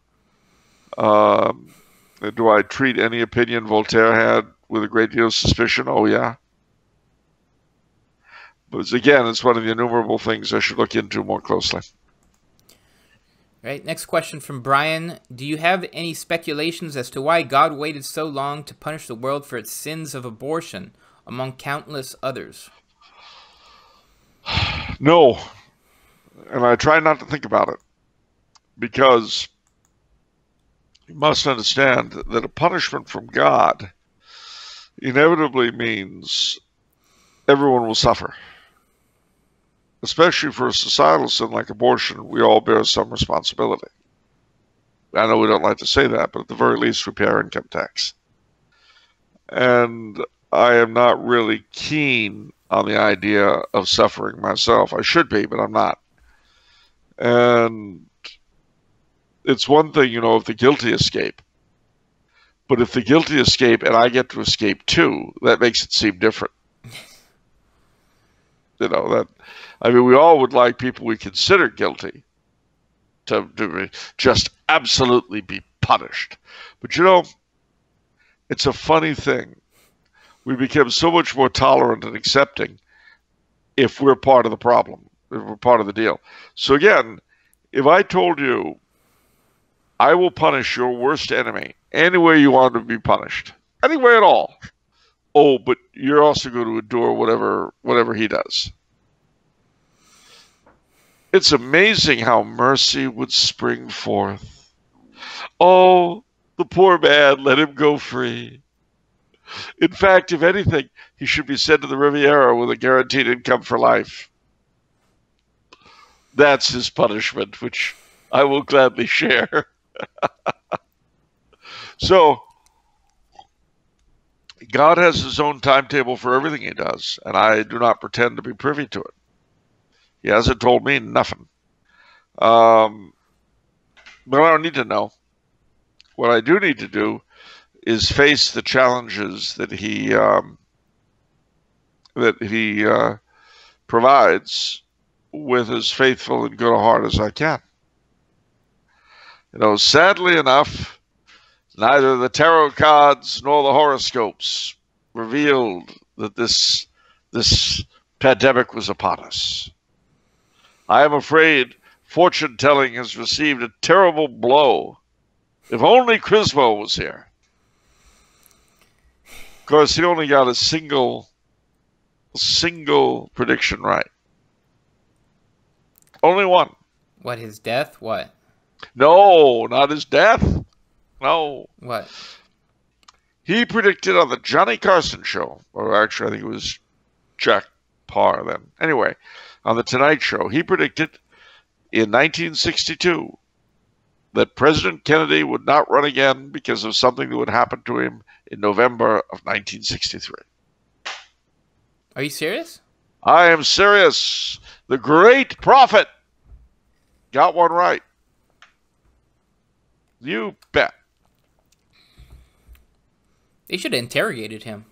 Do I treat any opinion Voltaire had with a great deal of suspicion? Oh, yeah. But again, it's one of the innumerable things I should look into more closely. All right, next question from Brian. Do you have any speculations as to why God waited so long to punish the world for its sins of abortion, among countless others? No. And I try not to think about it, because you must understand that a punishment from God inevitably means everyone will suffer. Especially for a societal sin like abortion, we all bear some responsibility. I know we don't like to say that, but at the very least we pay our income tax. And I am not really keen on the idea of suffering myself. I should be, but I'm not. And it's one thing, if the guilty escape. But if the guilty escape and I get to escape too, that makes it seem different. We all would like people we consider guilty to just absolutely be punished. But it's a funny thing. We become so much more tolerant and accepting if we're part of the problem, if we're part of the deal. So again, if I told you, I will punish your worst enemy any way you want to be punished, any way at all. Oh, but you're also going to endure whatever he does. It's amazing how mercy would spring forth. Oh, the poor man, let him go free. In fact, if anything, he should be sent to the Riviera with a guaranteed income for life. That's his punishment, which I will gladly share. So, God has his own timetable for everything he does, and I do not pretend to be privy to it. He hasn't told me nothing. But I don't need to know. What I do need to do is face the challenges that he provides with as faithful and good a heart as I can. Sadly enough, neither the tarot cards nor the horoscopes revealed that this pandemic was upon us. I am afraid fortune-telling has received a terrible blow. If only Crismo was here. Of course, he only got a single prediction right. Only one. What, his death? What? No, not his death. No. What? He predicted on the Johnny Carson show, or actually I think it was Jack Parr then. Anyway, on the Tonight Show, he predicted in 1962 that President Kennedy would not run again because of something that would happen to him in November of 1963. Are you serious? I am serious. The great prophet got one right. You bet. They should have interrogated him.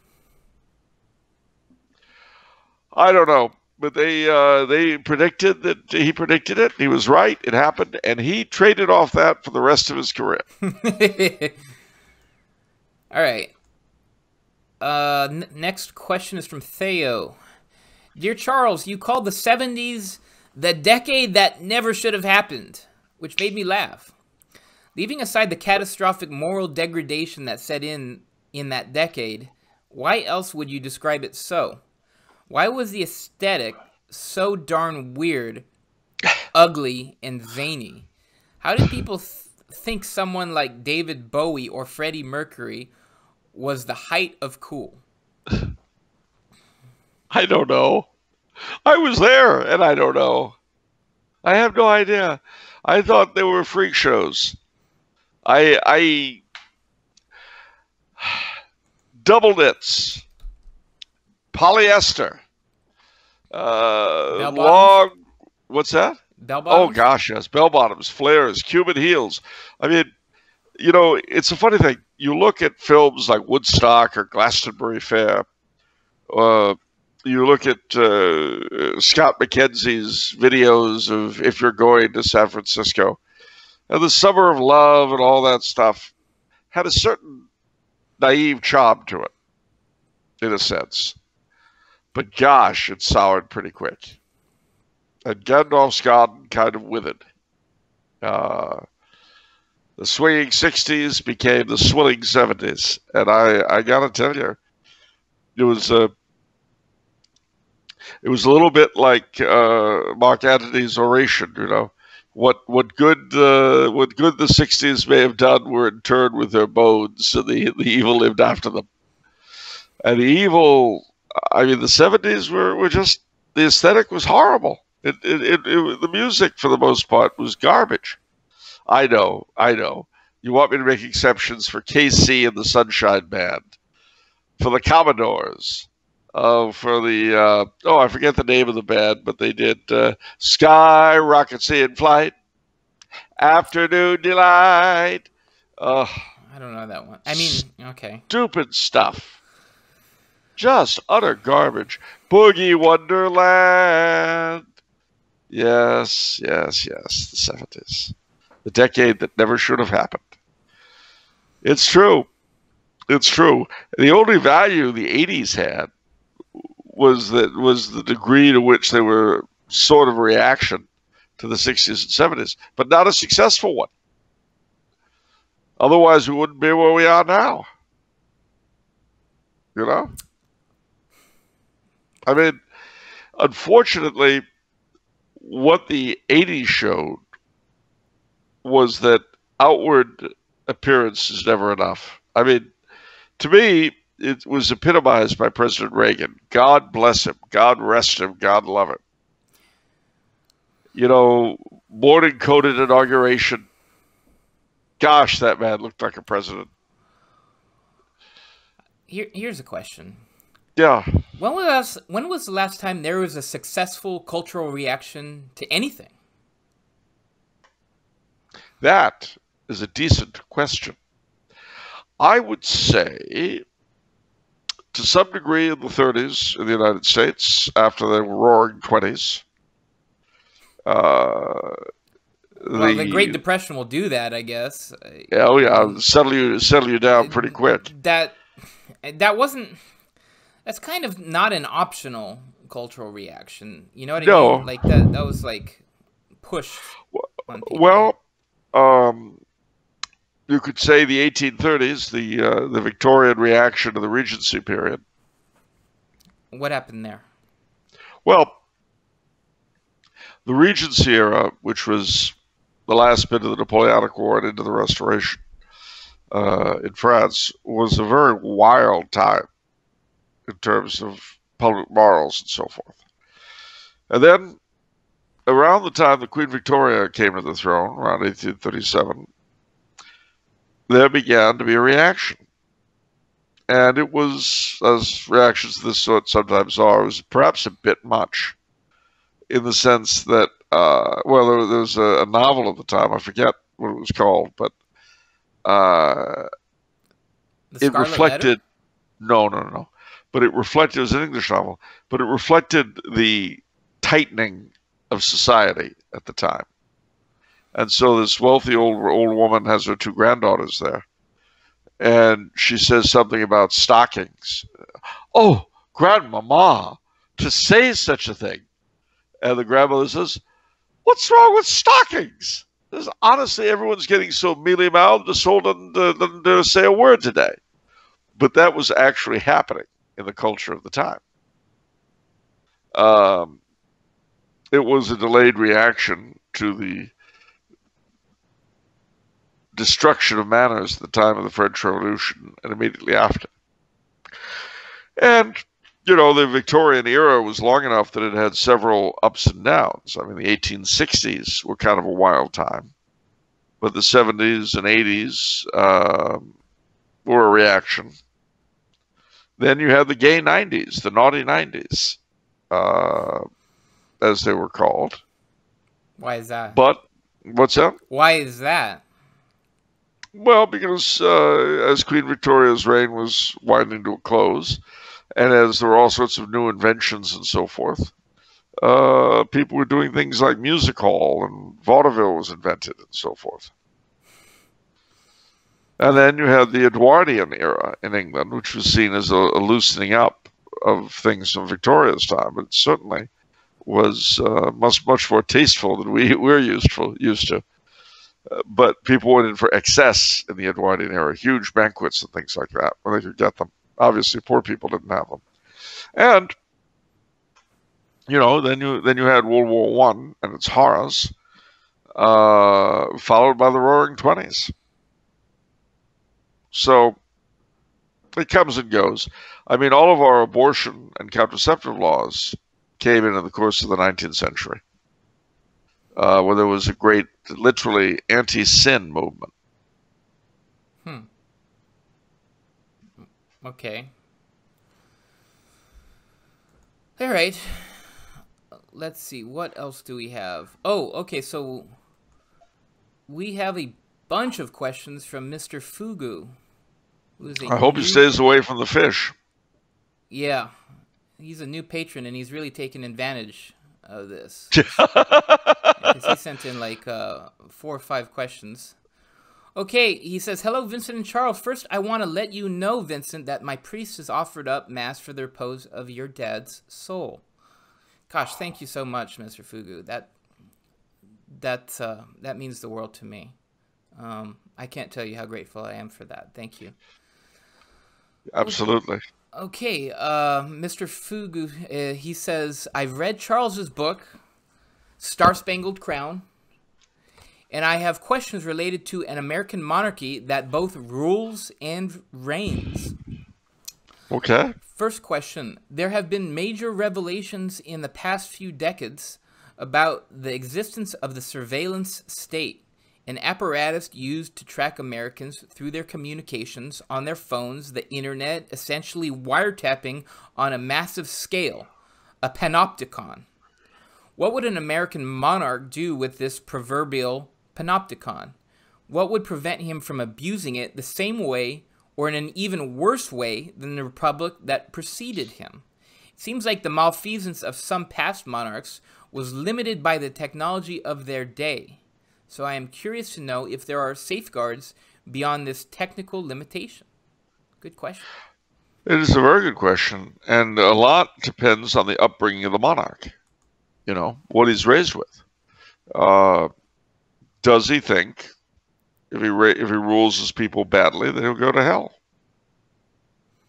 I don't know, but they predicted that he predicted it. He was right. It happened, and he traded off that for the rest of his career. All right. Next question is from Theo. Dear Charles, you called the 70s the decade that never should have happened, which made me laugh. Leaving aside the catastrophic moral degradation that set in that decade, why else would you describe it so? Why was the aesthetic so darn weird, ugly, and zany? How did people think someone like David Bowie or Freddie Mercury was the height of cool? I don't know. I was there, and I don't know. I have no idea. I thought they were freak shows. I double knits, polyester, long. What's that? Bell bottoms? Oh gosh, yes, bell bottoms, flares, Cuban heels. I mean, you know, it's a funny thing. You look at films like Woodstock or Glastonbury Fair. You look at Scott McKenzie's videos of If You're Going to San Francisco. And the Summer of Love and all that stuff had a certain naive charm to it, in a sense. But gosh, it soured pretty quick. And Gandalf's Garden kind of withered. The swinging 60s became the swilling 70s. And I got to tell you, it was a little bit like Mark Antony's oration, you know. What good the 60s may have done were interred with their bones, and the evil lived after them. And the evil, I mean, the 70s were just, the aesthetic was horrible. The music, for the most part, was garbage. I know. You want me to make exceptions for KC and the Sunshine Band, for the Commodores, for the, I forget the name of the band, but they did Sky Rockets in Flight, Afternoon Delight. I don't know that one. I mean, okay. Stupid stuff. Just utter garbage. Boogie Wonderland. Yes, the 70s. The decade that never should have happened. It's true. The only value the 80s had was the degree to which they were sort of a reaction to the 60s and 70s, but not a successful one. Otherwise, we wouldn't be where we are now. You know? I mean, unfortunately, what the 80s showed was that outward appearance is never enough. I mean, to me, it was epitomized by President Reagan. God bless him. God rest him. God love him. You know, morning-coated inauguration. Gosh, that man looked like a president. Here's a question. Yeah. When was the last time there was a successful cultural reaction to anything? That is a decent question. I would say, to some degree, in the 30s in the United States, after the Roaring 20s. The Great Depression will do that, I guess. Oh yeah, settle you down pretty quick. That wasn't. That's kind of not an optional cultural reaction. You know what I mean? Like that was like pushed on people. Well, you could say the 1830s, the Victorian reaction to the Regency period. What happened there? Well, the Regency era, which was the last bit of the Napoleonic War and into the Restoration in France, was a very wild time in terms of public morals and so forth. And then, around the time that Queen Victoria came to the throne, around 1837, there began to be a reaction. And it was, as reactions of this sort sometimes are, it was perhaps a bit much, in the sense that, there was a novel at the time, I forget what it was called, but it reflected, no. But it reflected, it was an English novel, but it reflected the tightening of society at the time. And so this wealthy old woman has her two granddaughters there. and she says something about stockings. Oh, grandmama, to say such a thing. And the grandmother says, what's wrong with stockings? Says, honestly, everyone's getting so mealy-mouthed, the soul doesn't dare say a word today. But that was actually happening in the culture of the time. It was a delayed reaction to the destruction of manners at the time of the French Revolution and immediately after. And, you know, the Victorian era was long enough that it had several ups and downs. I mean, the 1860s were kind of a wild time, but the 70s and 80s were a reaction. Then you had the gay 90s, the naughty 90s, as they were called. Why is that? But, what's that? Why is that? Well, because as Queen Victoria's reign was winding to a close, and as there were all sorts of new inventions and so forth, people were doing things like music hall, and vaudeville was invented and so forth. And then you had the Edwardian era in England, which was seen as a loosening up of things from Victoria's time, but it certainly was much more tasteful than we're used to. But people went in for excess in the Edwardian era, huge banquets and things like that, where they could get them. Obviously, poor people didn't have them. And, you know, then you had World War I and its horrors, followed by the Roaring '20s. So it comes and goes. I mean, all of our abortion and contraceptive laws came in the course of the 19th century, where there was a great, literally, anti-sin movement. Okay. All right. Let's see. What else do we have? Oh, okay. So we have a bunch of questions from Mr. Fugu. I hope he stays away from the fish. Yeah. He's a new patron, and he's really taken advantage of this. Because he sent in like 4 or 5 questions. Okay, he says, hello, Vincent and Charles. First, I want to let you know, Vincent, that my priest has offered up Mass for the repose of your dad's soul. Gosh, thank you so much, Mr. Fugu. That means the world to me. I can't tell you how grateful I am for that. Thank you. Absolutely. Okay, Mr. Fugu, he says, I've read Charles's book, Star Spangled Crown, and I have questions related to an American monarchy that both rules and reigns. Okay. First question. There have been major revelations in the past few decades about the existence of the surveillance state, an apparatus used to track Americans through their communications on their phones, the internet, essentially wiretapping on a massive scale, a panopticon. What would an American monarch do with this proverbial panopticon? What would prevent him from abusing it the same way or in an even worse way than the republic that preceded him? It seems like the malfeasance of some past monarchs was limited by the technology of their day. So I am curious to know if there are safeguards beyond this technical limitation. Good question. It is a very good question, and a lot depends on the upbringing of the monarch. You know, what he's raised with. Does he think if he rules his people badly, that he'll go to hell?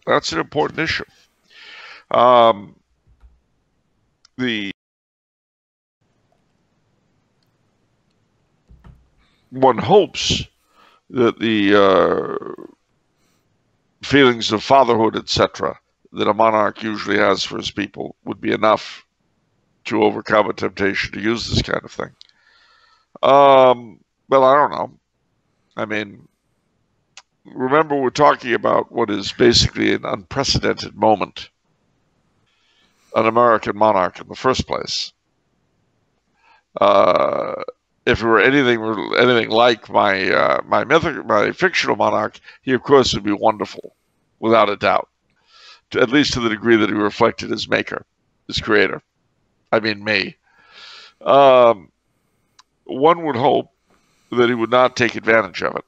That's an important issue. One hopes that the feelings of fatherhood, etc., that a monarch usually has for his people would be enough to overcome a temptation to use this kind of thing. Well, I don't know. I mean, remember, we're talking about what is basically an unprecedented moment. An American monarch in the first place. If it were anything like my fictional monarch, he of course would be wonderful, without a doubt. At least to the degree that he reflected his maker, his creator. I mean me. One would hope that he would not take advantage of it.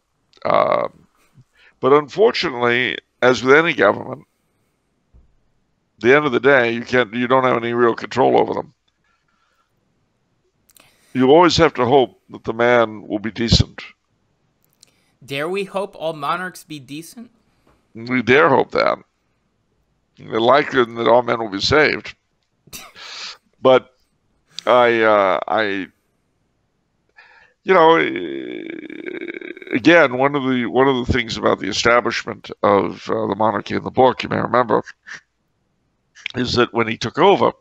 But unfortunately, as with any government, at the end of the day, you don't have any real control over them. You always have to hope that the man will be decent. Dare we hope all monarchs be decent? We dare hope that. The likelihood that all men will be saved. But again, one of the things about the establishment of the monarchy in the book, you may remember, is that when he took over,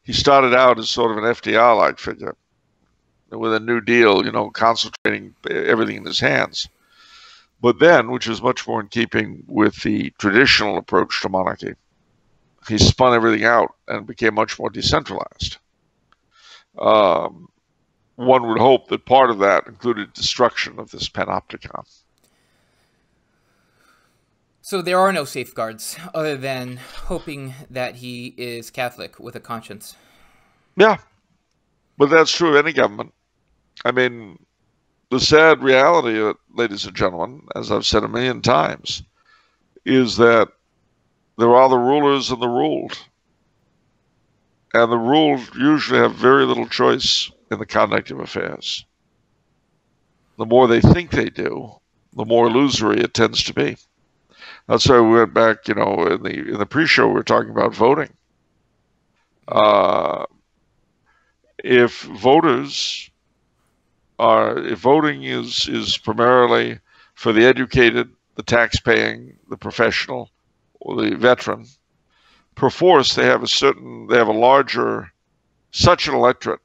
he started out as sort of an FDR-like figure with a New Deal, concentrating everything in his hands. But then, which is much more in keeping with the traditional approach to monarchy, he spun everything out and became much more decentralized. One would hope that part of that included destruction of this panopticon. So there are no safeguards other than hoping that he is Catholic with a conscience. Yeah, but that's true of any government. I mean, the sad reality, ladies and gentlemen, as I've said a million times, is that there are the rulers and the ruled. And the ruled usually have very little choice in the conduct of affairs. The more they think they do, the more illusory it tends to be. That's why we went back, in the pre-show we were talking about voting. If voting is primarily for the educated, the tax-paying, the professional, or the veteran, perforce such an electorate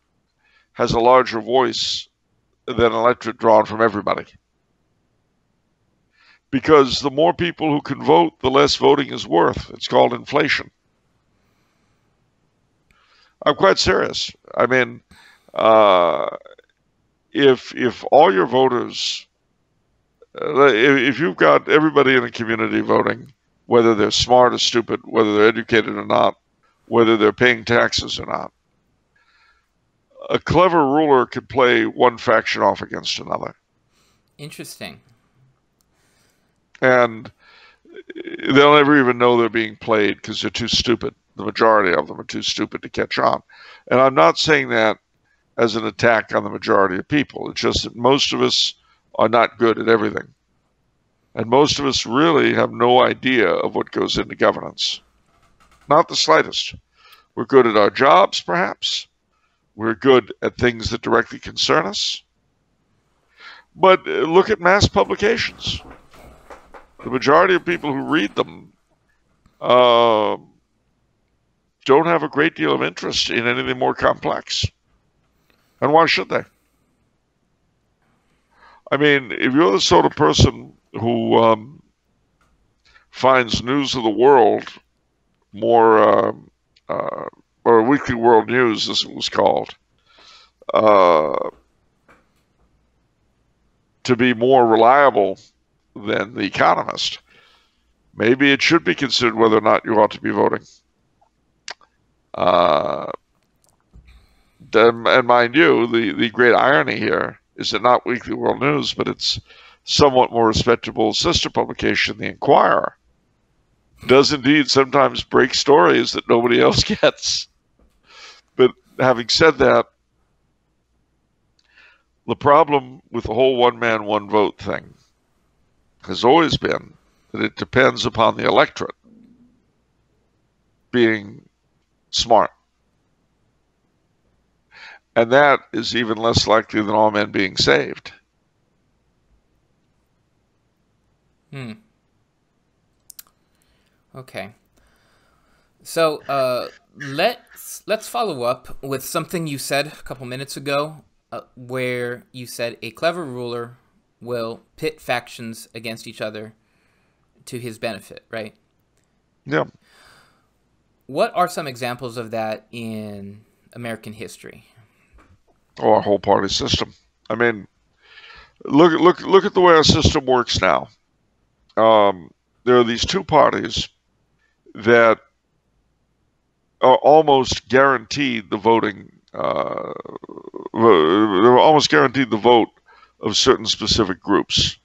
has a larger voice than an electorate drawn from everybody. Because the more people who can vote, the less voting is worth. It's called inflation. I'm quite serious. I mean, if all your voters, if you've got everybody in a community voting, whether they're smart or stupid, whether they're educated or not, whether they're paying taxes or not, a clever ruler could play one faction off against another. Interesting. And they'll never even know they're being played because they're too stupid. The majority of them are too stupid to catch on. And I'm not saying that as an attack on the majority of people. It's just that most of us are not good at everything. And most of us really have no idea of what goes into governance. Not the slightest. We're good at our jobs, perhaps. We're good at things that directly concern us. But look at mass publications. The majority of people who read them don't have a great deal of interest in anything more complex. And why should they? I mean, if you're the sort of person who finds news of the world more, or Weekly World News, as it was called, to be more reliable than The Economist, maybe it should be considered whether or not you ought to be voting. And mind you, the great irony here is that not Weekly World News, but its somewhat more respectable sister publication, The Inquirer, does indeed sometimes break stories that nobody else gets. But having said that, the problem with the whole one man, one vote thing has always been that it depends upon the electorate being smart. And that is even less likely than all men being saved. Okay. So let's follow up with something you said a couple minutes ago, where you said a clever ruler will pit factions against each other to his benefit, right? Yeah. What are some examples of that in American history? Oh, our whole party system. I mean, look at the way our system works now. There are these two parties that are almost guaranteed the voting. They're almost guaranteed the vote of certain specific groups.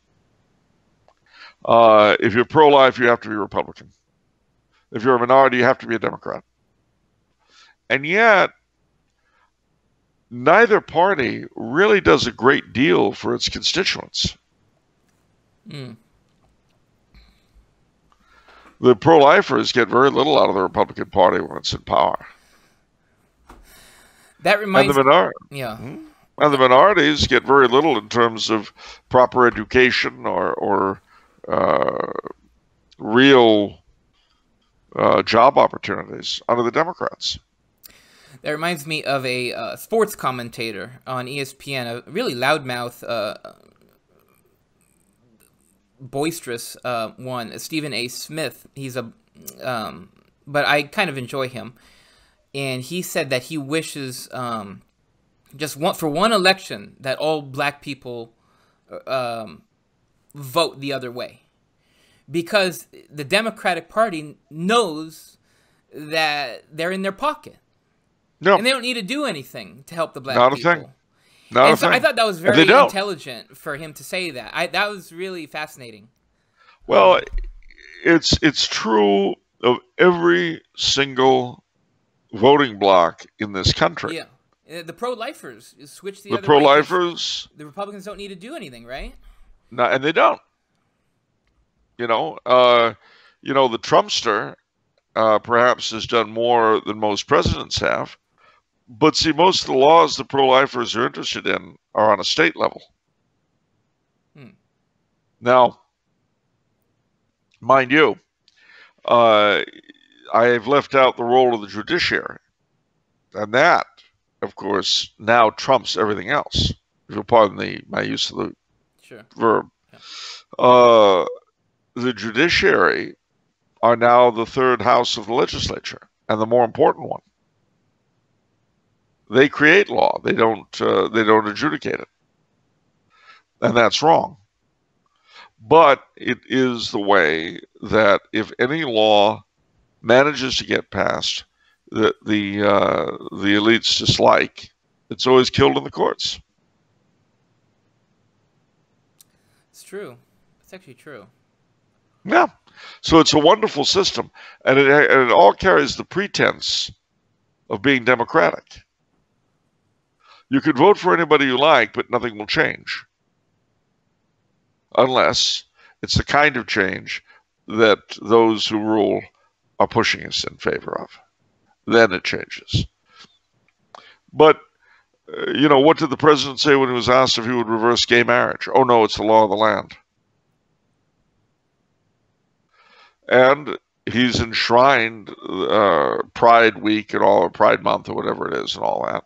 If you're pro-life, you have to be Republican. If you're a minority, you have to be a Democrat. And yet, neither party really does a great deal for its constituents. The pro-lifers get very little out of the Republican Party when it's in power. That reminds me. And the minorities get very little in terms of proper education or real job opportunities under the Democrats. That reminds me of a sports commentator on ESPN, a really loudmouth, boisterous one, Stephen A. Smith. He's but I kind of enjoy him. And he said that he wishes for one election that all black people vote the other way. Because the Democratic Party knows that they're in their pocket. No. And they don't need to do anything to help the black people. Not a thing. Not a thing. I thought that was very intelligent for him to say that. That was really fascinating. Well, it's true of every single voting bloc in this country. Yeah. The pro-lifers switch the other way. The pro-lifers. The Republicans don't need to do anything, right? No, and they don't. The Trumpster perhaps has done more than most presidents have. But see, most of the laws the pro-lifers are interested in are on a state level. Now, mind you, I've left out the role of the judiciary. And that, of course, now trumps everything else. If you'll pardon my use of the verb. Yeah. The judiciary are now the third house of the legislature, and the more important one. They create law. They don't adjudicate it. And that's wrong. But it is the way that if any law manages to get passed that the elites dislike, it's always killed in the courts. It's true. It's actually true. Yeah. So it's a wonderful system, and it all carries the pretense of being democratic. You could vote for anybody you like, but nothing will change. Unless it's the kind of change that those who rule are pushing us in favor of. Then it changes. But, what did the president say when he was asked if he would reverse gay marriage? Oh, no, it's the law of the land. And he's enshrined Pride Week and all, or Pride Month or whatever it is and all that.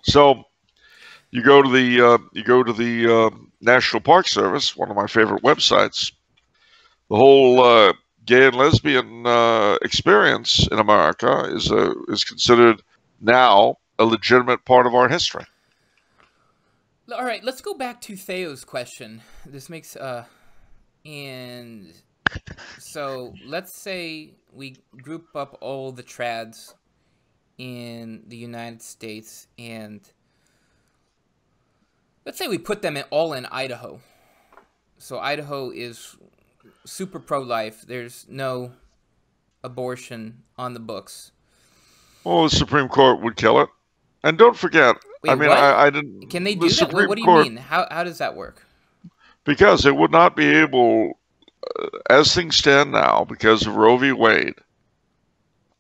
So you go to the National Park Service, one of my favorite websites. The whole gay and lesbian experience in America is considered now a legitimate part of our history. All right, let's go back to Theo's question. This makes and so let's say we group up all the trads in the United States, and let's say we put them all in Idaho. So Idaho is super pro-life. There's no abortion on the books. Well, the Supreme Court would kill it. And don't forget, wait, I didn't... Can they do that? What do you mean? How does that work? Because they would not be able, as things stand now, because of Roe v. Wade,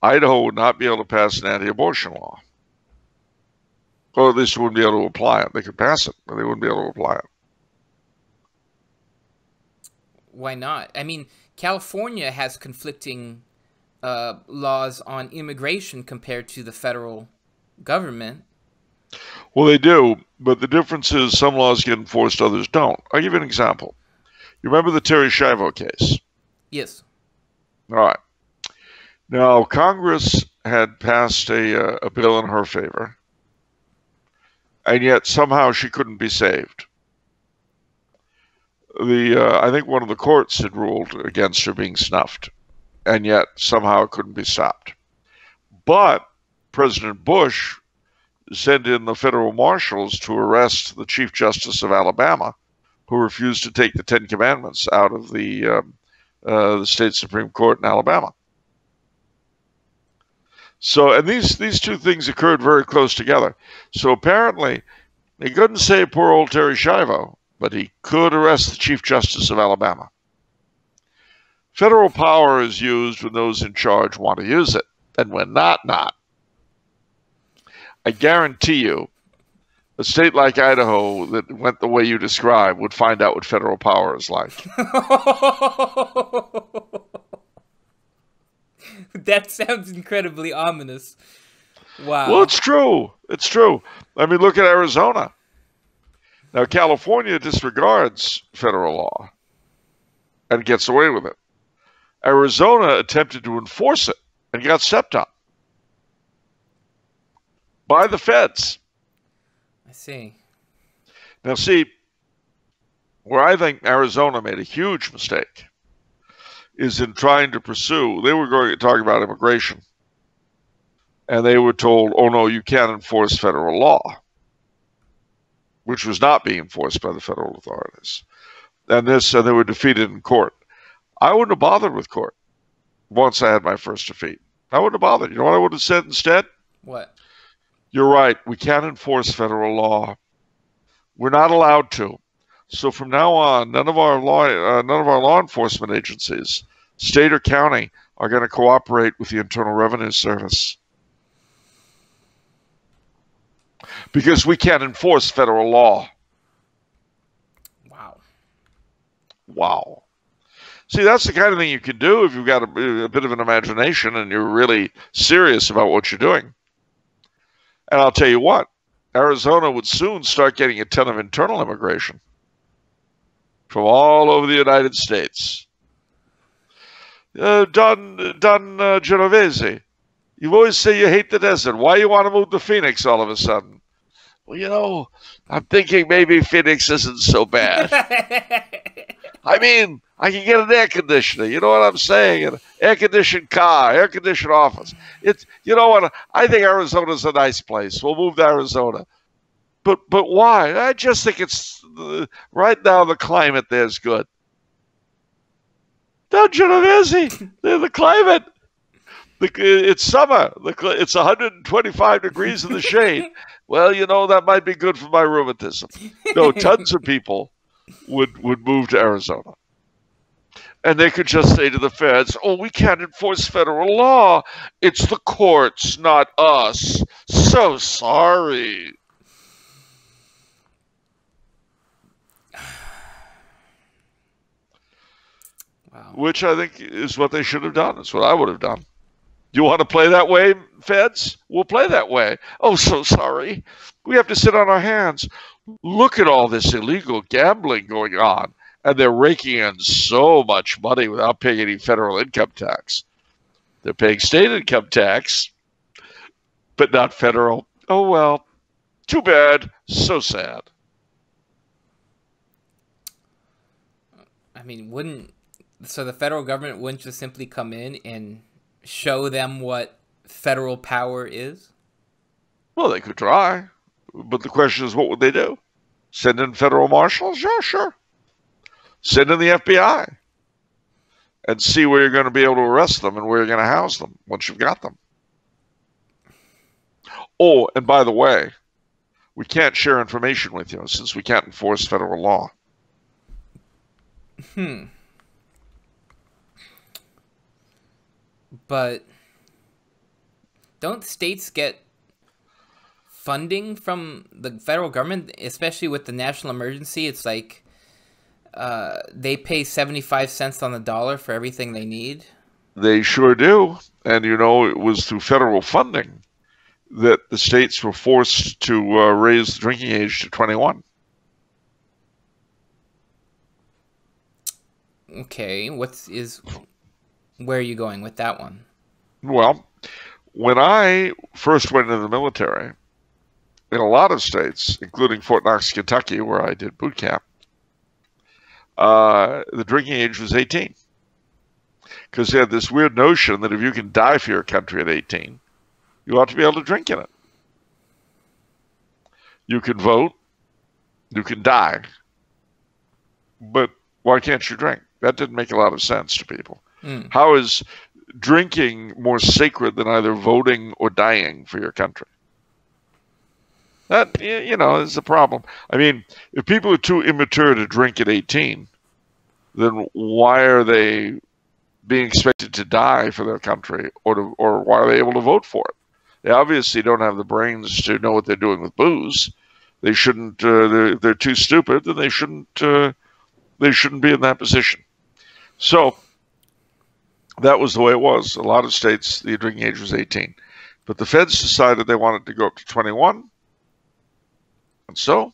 Idaho would not be able to pass an anti-abortion law. Or at least wouldn't be able to apply it. They could pass it, but they wouldn't be able to apply it. Why not? I mean, California has conflicting laws on immigration compared to the federal government. Well, they do, but the difference is some laws get enforced, others don't. I'll give you an example. You remember the Terry Schiavo case? Yes. All right. Now, Congress had passed a bill in her favor, and yet somehow she couldn't be saved. I think one of the courts had ruled against her being snuffed, and yet somehow it couldn't be stopped. But President Bush send in the federal marshals to arrest the Chief Justice of Alabama, who refused to take the Ten Commandments out of the state Supreme Court in Alabama. So, and these two things occurred very close together. So apparently, he couldn't save poor old Terry Schiavo, but he could arrest the Chief Justice of Alabama. Federal power is used when those in charge want to use it, and when not. I guarantee you, a state like Idaho that went the way you described would find out what federal power is like. That sounds incredibly ominous. Wow. Well, it's true. It's true. I mean, look at Arizona. Now, California disregards federal law and gets away with it. Arizona attempted to enforce it and got stepped on by the feds. I see. Now, see, where I think Arizona made a huge mistake is in trying to pursue, they were going to talk about immigration, and they were told, oh no, you can't enforce federal law, which was not being enforced by the federal authorities. And they were defeated in court. I wouldn't have bothered with court once I had my first defeat. I wouldn't have bothered. You know what I would have said instead? What? You're right. We can't enforce federal law. We're not allowed to. So from now on, none of our law enforcement agencies, state or county, are going to cooperate with the Internal Revenue Service because we can't enforce federal law. Wow. Wow. See, that's the kind of thing you can do if you've got a bit of an imagination and you're really serious about what you're doing. And I'll tell you what, Arizona would soon start getting a ton of internal immigration from all over the United States. Don Genovese, you always say you hate the desert. Why you want to move to Phoenix all of a sudden? Well, you know, I'm thinking maybe Phoenix isn't so bad. I mean, I can get an air conditioner. You know what I'm saying? An air-conditioned car, air-conditioned office. You know what? I think Arizona's a nice place. We'll move to Arizona. But why? I just think it's right now the climate there is good. Don Genovese, the climate. It's summer. It's 125 degrees in the shade. Well, you know, that might be good for my rheumatism. No, tons of people would move to Arizona. And they could just say to the feds, oh, we can't enforce federal law. It's the courts, not us. So sorry. Wow. Which I think is what they should have done. It's what I would have done. You want to play that way, feds? We'll play that way. Oh, so sorry. We have to sit on our hands. Look at all this illegal gambling going on. And they're raking in so much money without paying any federal income tax. They're paying state income tax, but not federal. Oh, well, too bad. So sad. I mean, so the federal government wouldn't just simply come in and show them what federal power is? Well, they could try. But the question is, what would they do? Send in federal marshals? Yeah, sure. Send in the FBI and see where you're going to be able to arrest them and where you're going to house them once you've got them. Oh, and by the way, we can't share information with you since we can't enforce federal law. But don't states get funding from the federal government, especially with the national emergency? It's like they pay 75 cents on the dollar for everything they need. They sure do. And, you know, it was through federal funding that the states were forced to raise the drinking age to 21. Okay, where are you going with that one? Well, when I first went into the military, in a lot of states, including Fort Knox, Kentucky, where I did boot camp, the drinking age was 18. Because they had this weird notion that if you can die for your country at 18, you ought to be able to drink in it. You can vote, you can die, but why can't you drink? That didn't make a lot of sense to people. How is drinking more sacred than either voting or dying for your country? That, you know, is a problem. I mean, if people are too immature to drink at 18, then why are they being expected to die for their country, or why are they able to vote for it? They obviously don't have the brains to know what they're doing with booze. They shouldn't. They're too stupid, and they shouldn't. They shouldn't be in that position. So that was the way it was. A lot of states, the drinking age was 18, but the feds decided they wanted to go up to 21, and so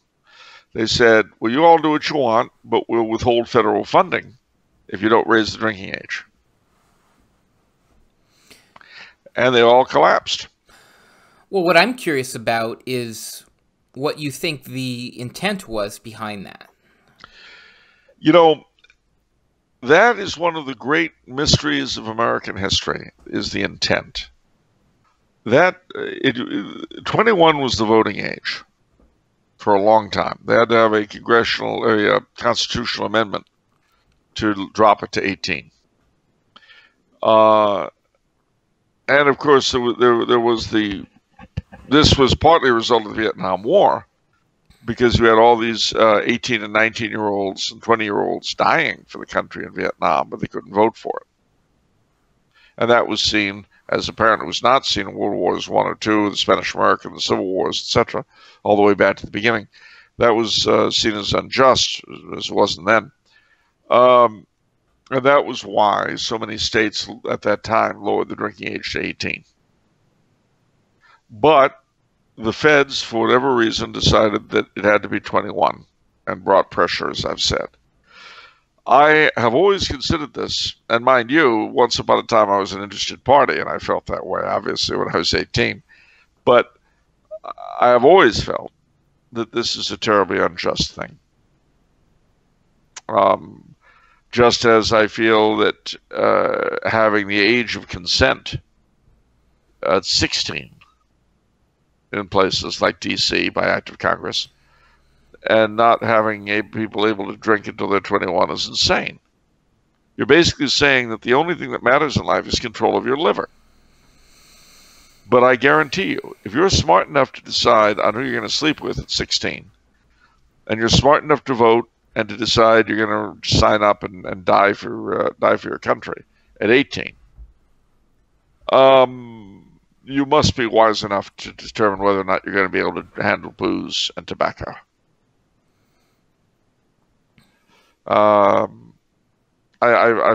they said, "Well, you all do what you want, but we'll withhold federal funding if you don't raise the drinking age." And they all collapsed. Well, what I'm curious about is what you think the intent was behind that. You know, that is one of the great mysteries of American history, is the intent. 21 was the voting age for a long time. They had to have a constitutional amendment to drop it to 18. And of course, this was partly a result of the Vietnam War, because you had all these 18 and 19-year-olds and 20-year-olds dying for the country in Vietnam, but they couldn't vote for it. And that was seen as apparent. It was not seen in World Wars I or II, the Spanish-American, the Civil Wars, etc., all the way back to the beginning. That was seen as unjust, as it wasn't then. And that was why so many states at that time lowered the drinking age to 18. But the feds, for whatever reason, decided that it had to be 21 and brought pressure, as I've said. I have always considered this, and mind you, once upon a time I was an interested party, and I felt that way, obviously, when I was 18. But I have always felt that this is a terribly unjust thing. Just as I feel that having the age of consent at 16 in places like D.C. by act of Congress, and not having people able to drink until they're 21 is insane. You're basically saying that the only thing that matters in life is control of your liver. But I guarantee you, if you're smart enough to decide on who you're going to sleep with at 16, and you're smart enough to vote and to decide you're going to sign up and die for your country at 18, you must be wise enough to determine whether or not you're going to be able to handle booze and tobacco. I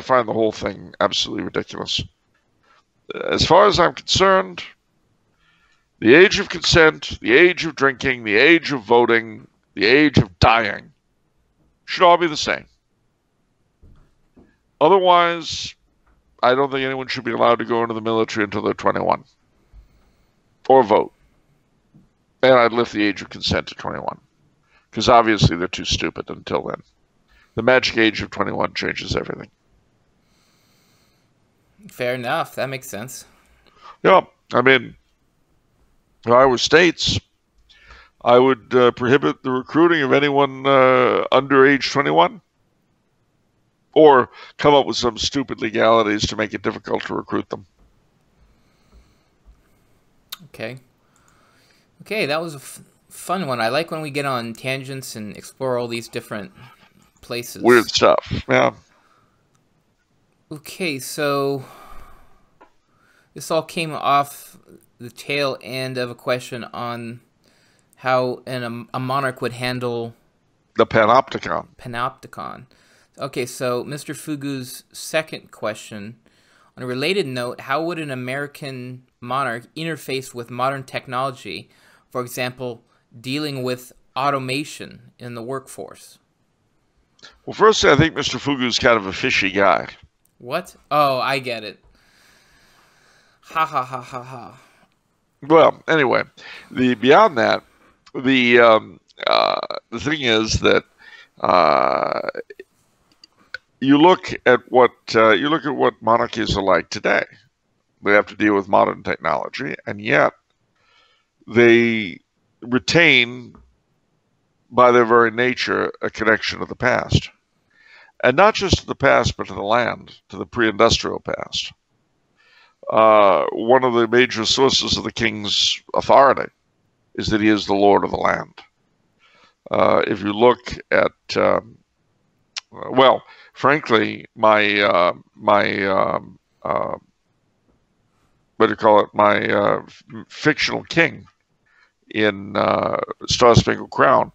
find the whole thing absolutely ridiculous. As far as I'm concerned, the age of consent, the age of drinking, the age of voting, the age of dying should all be the same. Otherwise, I don't think anyone should be allowed to go into the military until they're 21 or vote. And I'd lift the age of consent to 21, because obviously they're too stupid until then. The magic age of 21 changes everything. Fair enough. That makes sense. Yeah, I mean, if I were states, I would prohibit the recruiting of anyone under age 21, or come up with some stupid legalities to make it difficult to recruit them. Okay, that was a fun one. I like when we get on tangents and explore all these different places. Weird stuff, yeah. Okay, so this all came off the tail end of a question on how a monarch would handle the panopticon. Panopticon. Okay, so Mr. Fugu's second question, on a related note, how would an American monarch interface with modern technology, for example, dealing with automation in the workforce? Well, firstly, I think Mr. Fugu's kind of a fishy guy. What? Oh, I get it. Ha ha ha ha ha. Well, anyway, beyond that, the thing is that you look at what monarchies are like today. They have to deal with modern technology, and yet they retain by their very nature, a connection to the past. And not just to the past, but to the land, to the pre-industrial past. One of the major sources of the king's authority is that he is the lord of the land. If you look at, well, frankly, my what do you call it? My fictional king in Star Spangled Crown,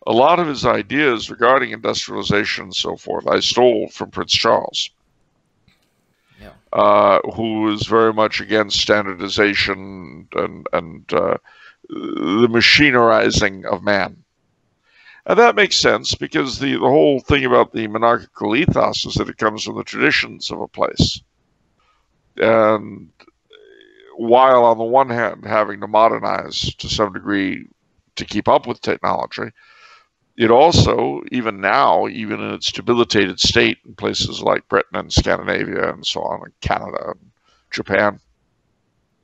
a lot of his ideas regarding industrialization and so forth, I stole from Prince Charles, who is very much against standardization and the machinerizing of man. And that makes sense because the whole thing about the monarchical ethos is that it comes from the traditions of a place. And while on the one hand having to modernize to some degree to keep up with technology, it also, even now, even in its debilitated state in places like Britain and Scandinavia and so on, and Canada and Japan,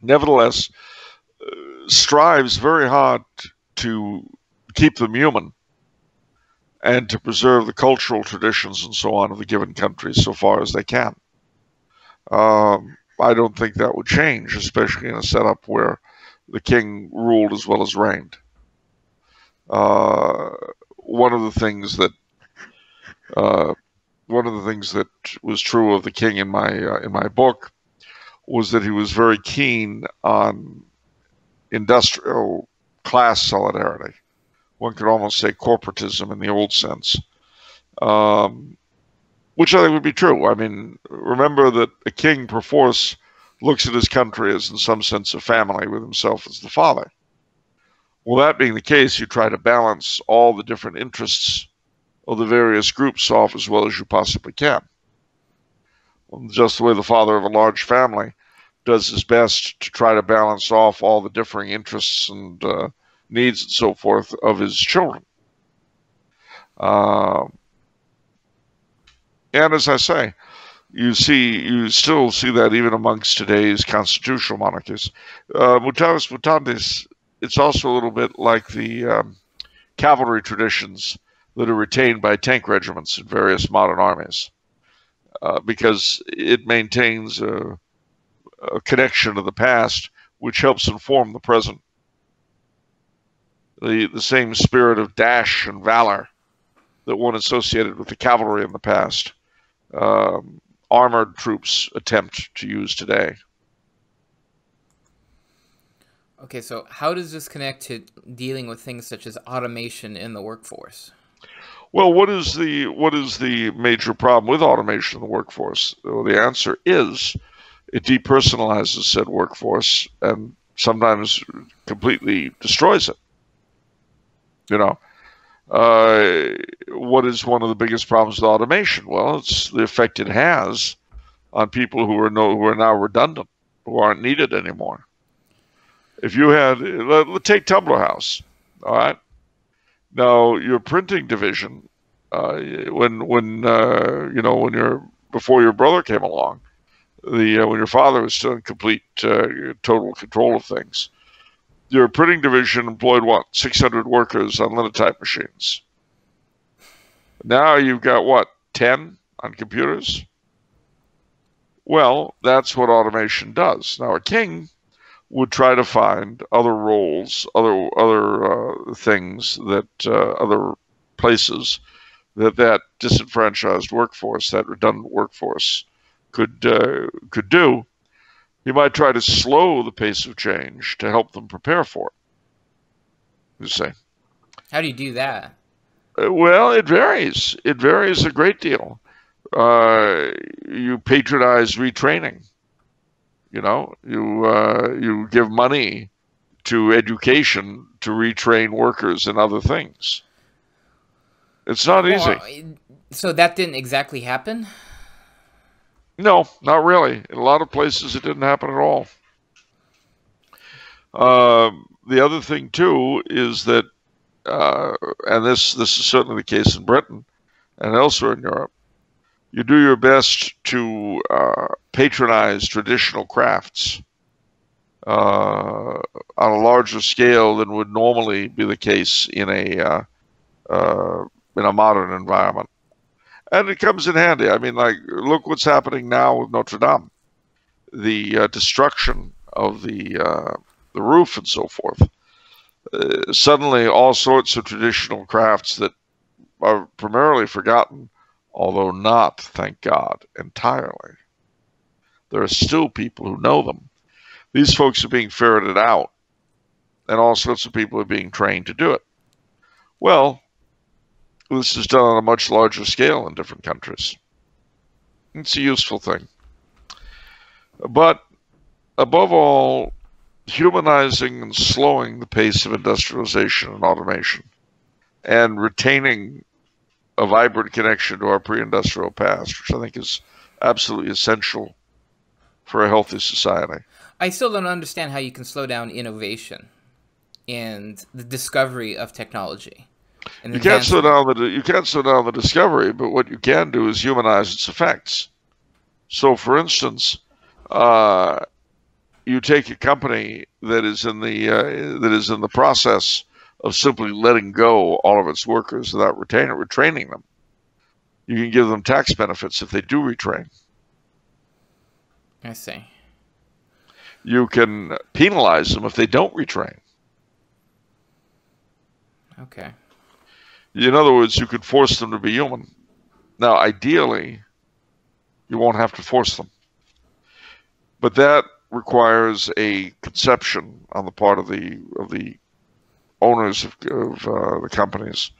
nevertheless strives very hard to keep them human and to preserve the cultural traditions and so on of the given countries so far as they can. I don't think that would change, especially in a setup where the king ruled as well as reigned. One of the things that was true of the king in my book was that he was very keen on industrial class solidarity. One could almost say corporatism in the old sense, which I think would be true. I mean, remember that a king perforce looks at his country as in some sense a family, with himself as the father. Well, that being the case, you try to balance all the different interests of the various groups off as well as you possibly can. Just the way the father of a large family does his best to try to balance off all the differing interests and needs and so forth of his children. And as I say, you still see that even amongst today's constitutional monarchies. Mutatis mutandis, it's also a little bit like the cavalry traditions that are retained by tank regiments in various modern armies, because it maintains a connection to the past which helps inform the present. The same spirit of dash and valor that one associated with the cavalry in the past, armored troops attempt to use today. Okay, so how does this connect to dealing with things such as automation in the workforce? Well, what is the major problem with automation in the workforce? Well, the answer is it depersonalizes said workforce and sometimes completely destroys it. You know, what is one of the biggest problems with automation? Well, it's the effect it has on people who are now redundant, who aren't needed anymore. If you had, let's take Tumblr House, all right? Now, your printing division, before your brother came along, when your father was still in complete, total control of things, your printing division employed, 600 workers on linotype machines. Now you've got, 10 on computers? Well, that's what automation does. Now, a king would try to find other roles, other things other places that disenfranchised workforce, that redundant workforce, could do. He might try to slow the pace of change to help them prepare for it. You see. How do you do that? Well, it varies. It varies a great deal. You patronize retraining. You know, you give money to education to retrain workers in other things. It's not easy. So that didn't exactly happen? No, not really. In a lot of places, it didn't happen at all. The other thing, too, is that, and this is certainly the case in Britain and elsewhere in Europe, you do your best to patronize traditional crafts on a larger scale than would normally be the case in a in a modern environment. And it comes in handy. I mean, like, look what's happening now with Notre Dame. The destruction of the roof and so forth. Suddenly, all sorts of traditional crafts that are primarily forgotten, although not, thank God, entirely. There are still people who know them. These folks are being ferreted out, and all sorts of people are being trained to do it. Well, this is done on a much larger scale in different countries. It's a useful thing. But above all, humanizing and slowing the pace of industrialization and automation, and retaining a vibrant connection to our pre-industrial past, which I think is absolutely essential for a healthy society. I still don't understand how you can slow down innovation and the discovery of technology. You can't slow down the discovery, but what you can do is humanize its effects. So, for instance, you take a company that is in the process of simply letting go all of its workers without retraining them. You can give them tax benefits if they do retrain. I see. You can penalize them if they don't retrain. Okay. In other words, you could force them to be human. Now, ideally, you won't have to force them. But that requires a conception on the part of the owners of the companies,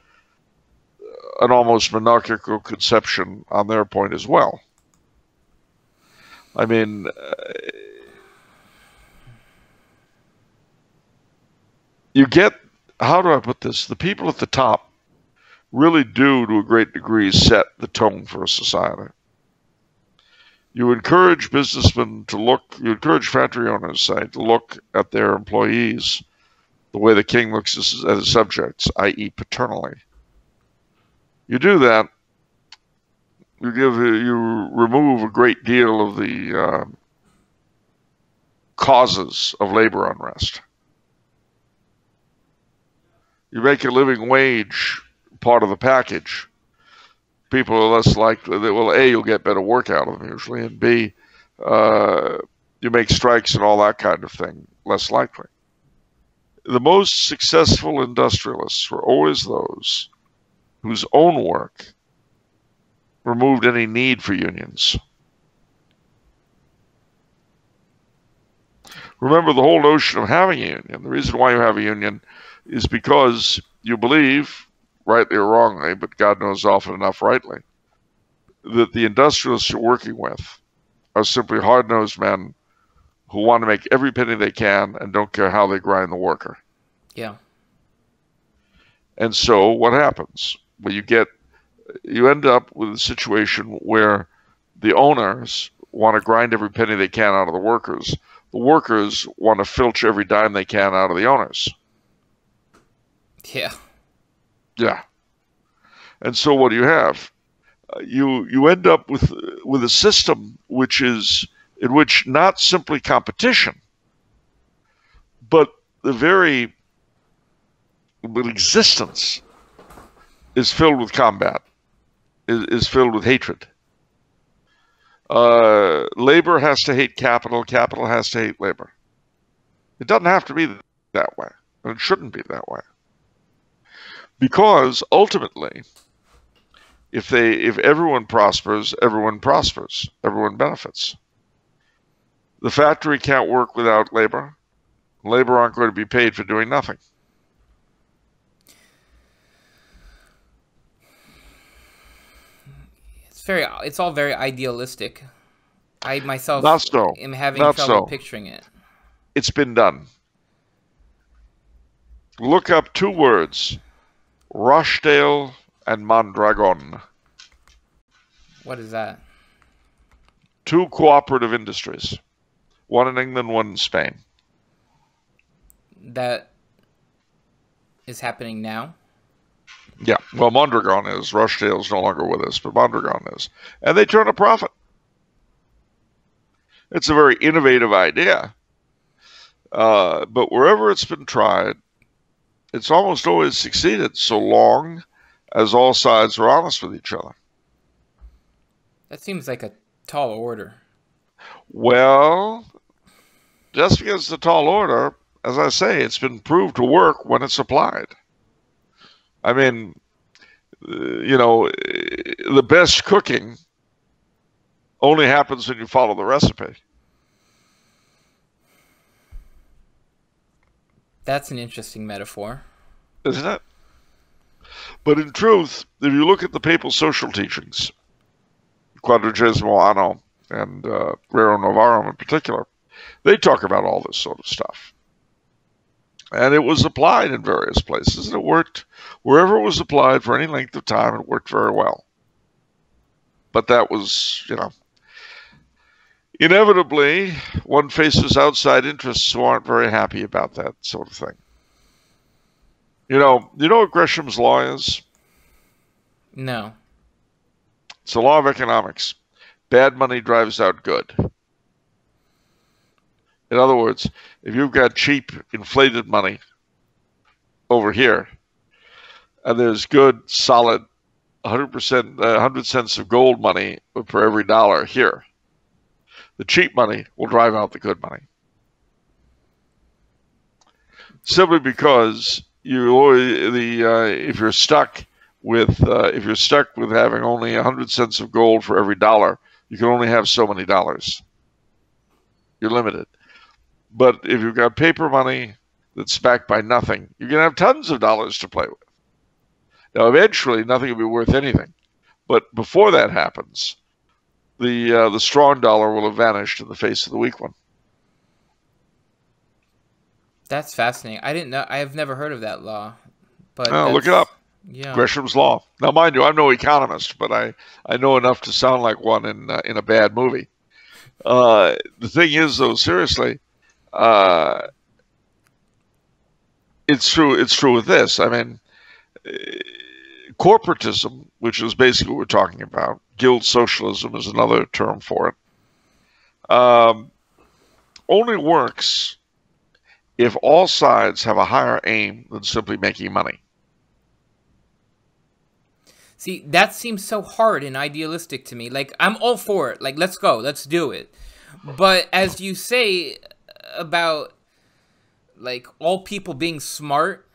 an almost monarchical conception on their point as well. I mean, you get, how do I put this? The people at the top really do, to a great degree, set the tone for a society. You encourage businessmen to look, you encourage factory owners, say, to look at their employees the way the king looks at his subjects, i.e. paternally. You do that, you remove a great deal of the causes of labor unrest. You make a living wage part of the package. People are less likely, well, A, you'll get better work out of them usually, and B, you make strikes and all that kind of thing less likely. The most successful industrialists were always those whose own work removed any need for unions. Remember, the whole notion of having a union, the reason why you have a union is because you believe, rightly or wrongly, but God knows often enough rightly, that the industrialists you're working with are simply hard-nosed men who want to make every penny they can and don't care how they grind the worker. Yeah. And so what happens? Well, you end up with a situation where the owners want to grind every penny they can out of the workers. The workers want to filch every dime they can out of the owners. Yeah. Yeah. And so what do you have? You end up with a system in which not simply competition, but the very existence is filled with combat, is filled with hatred. Labor has to hate capital, capital has to hate labor. It doesn't have to be that way, and it shouldn't be that way. Because ultimately, if everyone prospers, everyone benefits. The factory can't work without labor. Labor aren't going to be paid for doing nothing. It's all very idealistic. I myself am having trouble picturing it. It's been done. Look up two words: Rochdale and Mondragon. What is that? Two cooperative industries. One in England, one in Spain. That is happening now? Yeah. Well, Mondragon is. Rochdale's no longer with us, but Mondragon is. And they turn a profit. It's a very innovative idea. But wherever it's been tried, it's almost always succeeded, so long as all sides are honest with each other. That seems like a tall order. Well, just because it's a tall order, as I say, it's been proved to work when it's applied. I mean, the best cooking only happens when you follow the recipe. That's an interesting metaphor. Isn't it? But in truth, if you look at the papal social teachings, Quadragesimo Anno and Rerum Novarum in particular, they talk about all this sort of stuff. And it was applied in various places, and it worked. Wherever it was applied for any length of time, it worked very well. But that was, inevitably, one faces outside interests who aren't very happy about that sort of thing. You know what Gresham's law is? No. It's a law of economics. Bad money drives out good. In other words, if you've got cheap, inflated money over here, and there's good, solid, 100%, 100 cents of gold money for every dollar here, the cheap money will drive out the good money. Simply because if you're stuck with having only 100 cents of gold for every dollar, you can only have so many dollars. You're limited. But if you've got paper money that's backed by nothing, you can have tons of dollars to play with. Now, eventually, nothing will be worth anything. But before that happens, the strong dollar will have vanished in the face of the weak one. That's fascinating. I didn't know. I have never heard of that law. But look it up. Yeah. Gresham's law. Now, mind you, I'm no economist, but I know enough to sound like one in a bad movie. The thing is, though, seriously, it's true. It's true with this. I mean, corporatism, which is basically what we're talking about, guild socialism is another term for it, only works if all sides have a higher aim than simply making money. See, that seems so hard and idealistic to me. Like, I'm all for it. Like, let's go. Let's do it. But as you say about, like, all people being smart,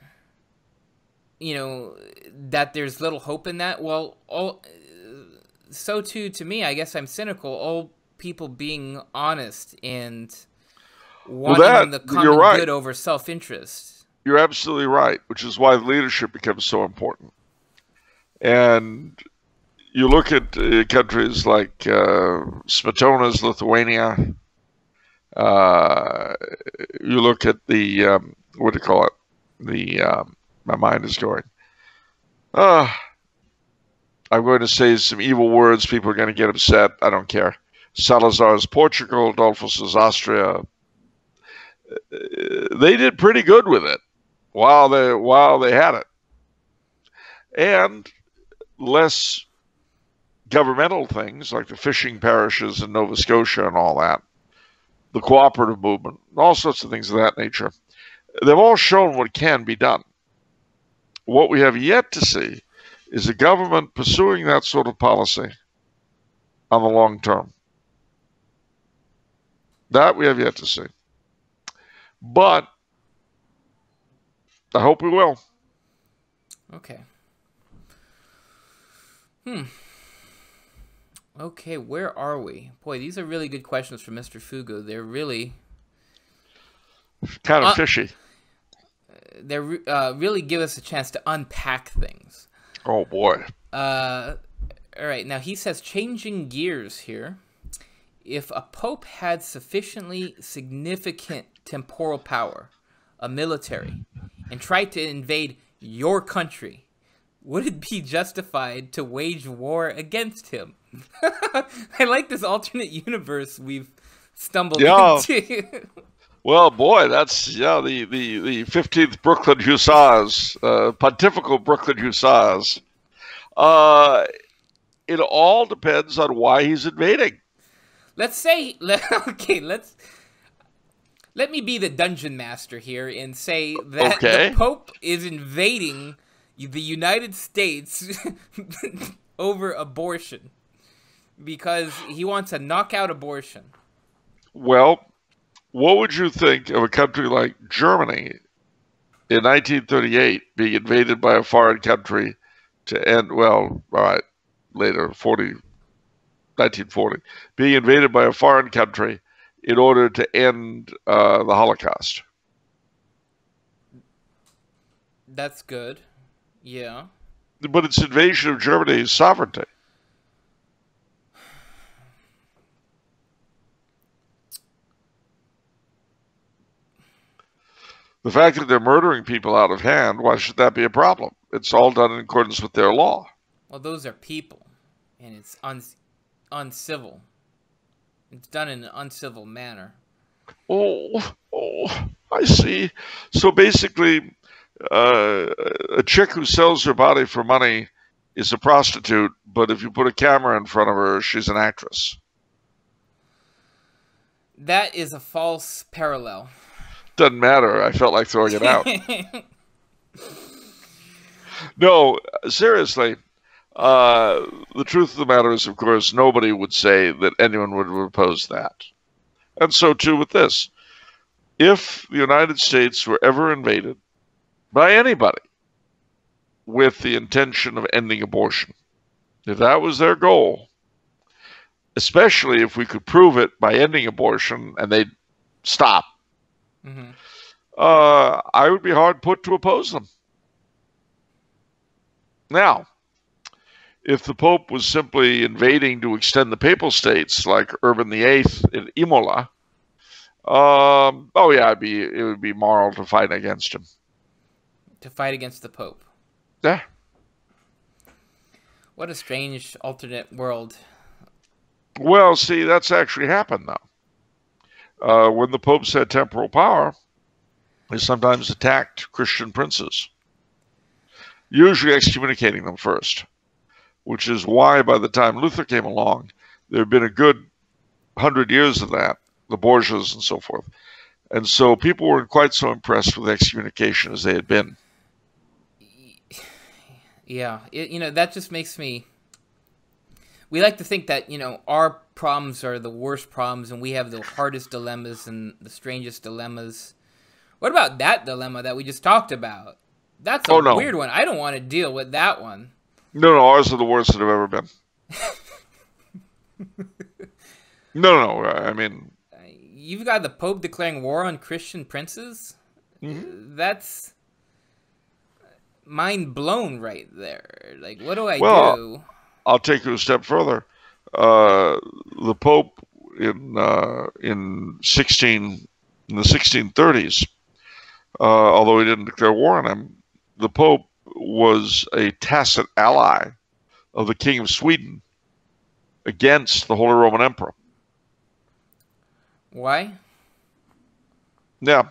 that there's little hope in that. Well, so too, to me, I guess I'm cynical. All people being honest and wanting the common good over self-interest. You're absolutely right, which is why leadership becomes so important. And you look at countries like Smetona's Lithuania. You look at the what do you call it? My mind is going. I'm going to say some evil words. People are going to get upset. I don't care. Salazar's Portugal, Adolphus's Austria. They did pretty good with it while they had it, and less governmental things like the fishing parishes in Nova Scotia and all that, the cooperative movement, all sorts of things of that nature. They've all shown what can be done. What we have yet to see is a government pursuing that sort of policy on the long term. That we have yet to see. But I hope we will. Okay. Okay, where are we? Boy, these are really good questions from Mr. Fugu. They're really kind of fishy. They really give us a chance to unpack things. Oh, boy. All right, now he says, changing gears here. If a pope had sufficiently significant temporal power, a military, and tried to invade your country, would it be justified to wage war against him? I like this alternate universe we've stumbled into. Well, boy, that's the 15th Brooklyn Hussars, Pontifical Brooklyn Hussars. It all depends on why he's invading. Let's say, okay, let me be the dungeon master here and say that the Pope is invading the United States over abortion because he wants to knock out abortion. Well, what would you think of a country like Germany in 1938 being invaded by a foreign country to end, well, all right, later, 1940, being invaded by a foreign country in order to end the Holocaust? That's good. Yeah. But it's invasion of Germany's sovereignty. The fact that they're murdering people out of hand, why should that be a problem? It's all done in accordance with their law. Well, those are people, and it's uncivil. It's done in an uncivil manner. Oh, I see. So basically, a chick who sells her body for money is a prostitute, but if you put a camera in front of her, she's an actress. That is a false parallel. Doesn't matter. I felt like throwing it out. No, seriously. The truth of the matter is, of course, nobody would say that anyone would oppose that. And so, too, with this. If the United States were ever invaded by anybody with the intention of ending abortion, if that was their goal, especially if we could prove it by ending abortion and they'd stop, I would be hard put to oppose them. Now, if the Pope was simply invading to extend the Papal States, like Urban VIII in Imola, oh yeah, it would be moral to fight against him. To fight against the Pope. Yeah. What a strange alternate world. Well, see, that's actually happened, though. When the popes had temporal power, they sometimes attacked Christian princes, usually excommunicating them first, which is why by the time Luther came along, there had been a good 100 years of that, the Borgias and so forth. And so people weren't quite so impressed with excommunication as they had been. Yeah, that just makes me... We like to think that, our problems are the worst problems and we have the hardest dilemmas and the strangest dilemmas. What about that dilemma that we just talked about? That's a weird one. I don't want to deal with that one. No, ours are the worst that have ever been. No, I mean... You've got the Pope declaring war on Christian princes? That's mind blown right there. Like, what do I do? I'll take you a step further. The Pope in the 1630s, although he didn't declare war on him, the Pope was a tacit ally of the King of Sweden against the Holy Roman Emperor. Why? Yeah.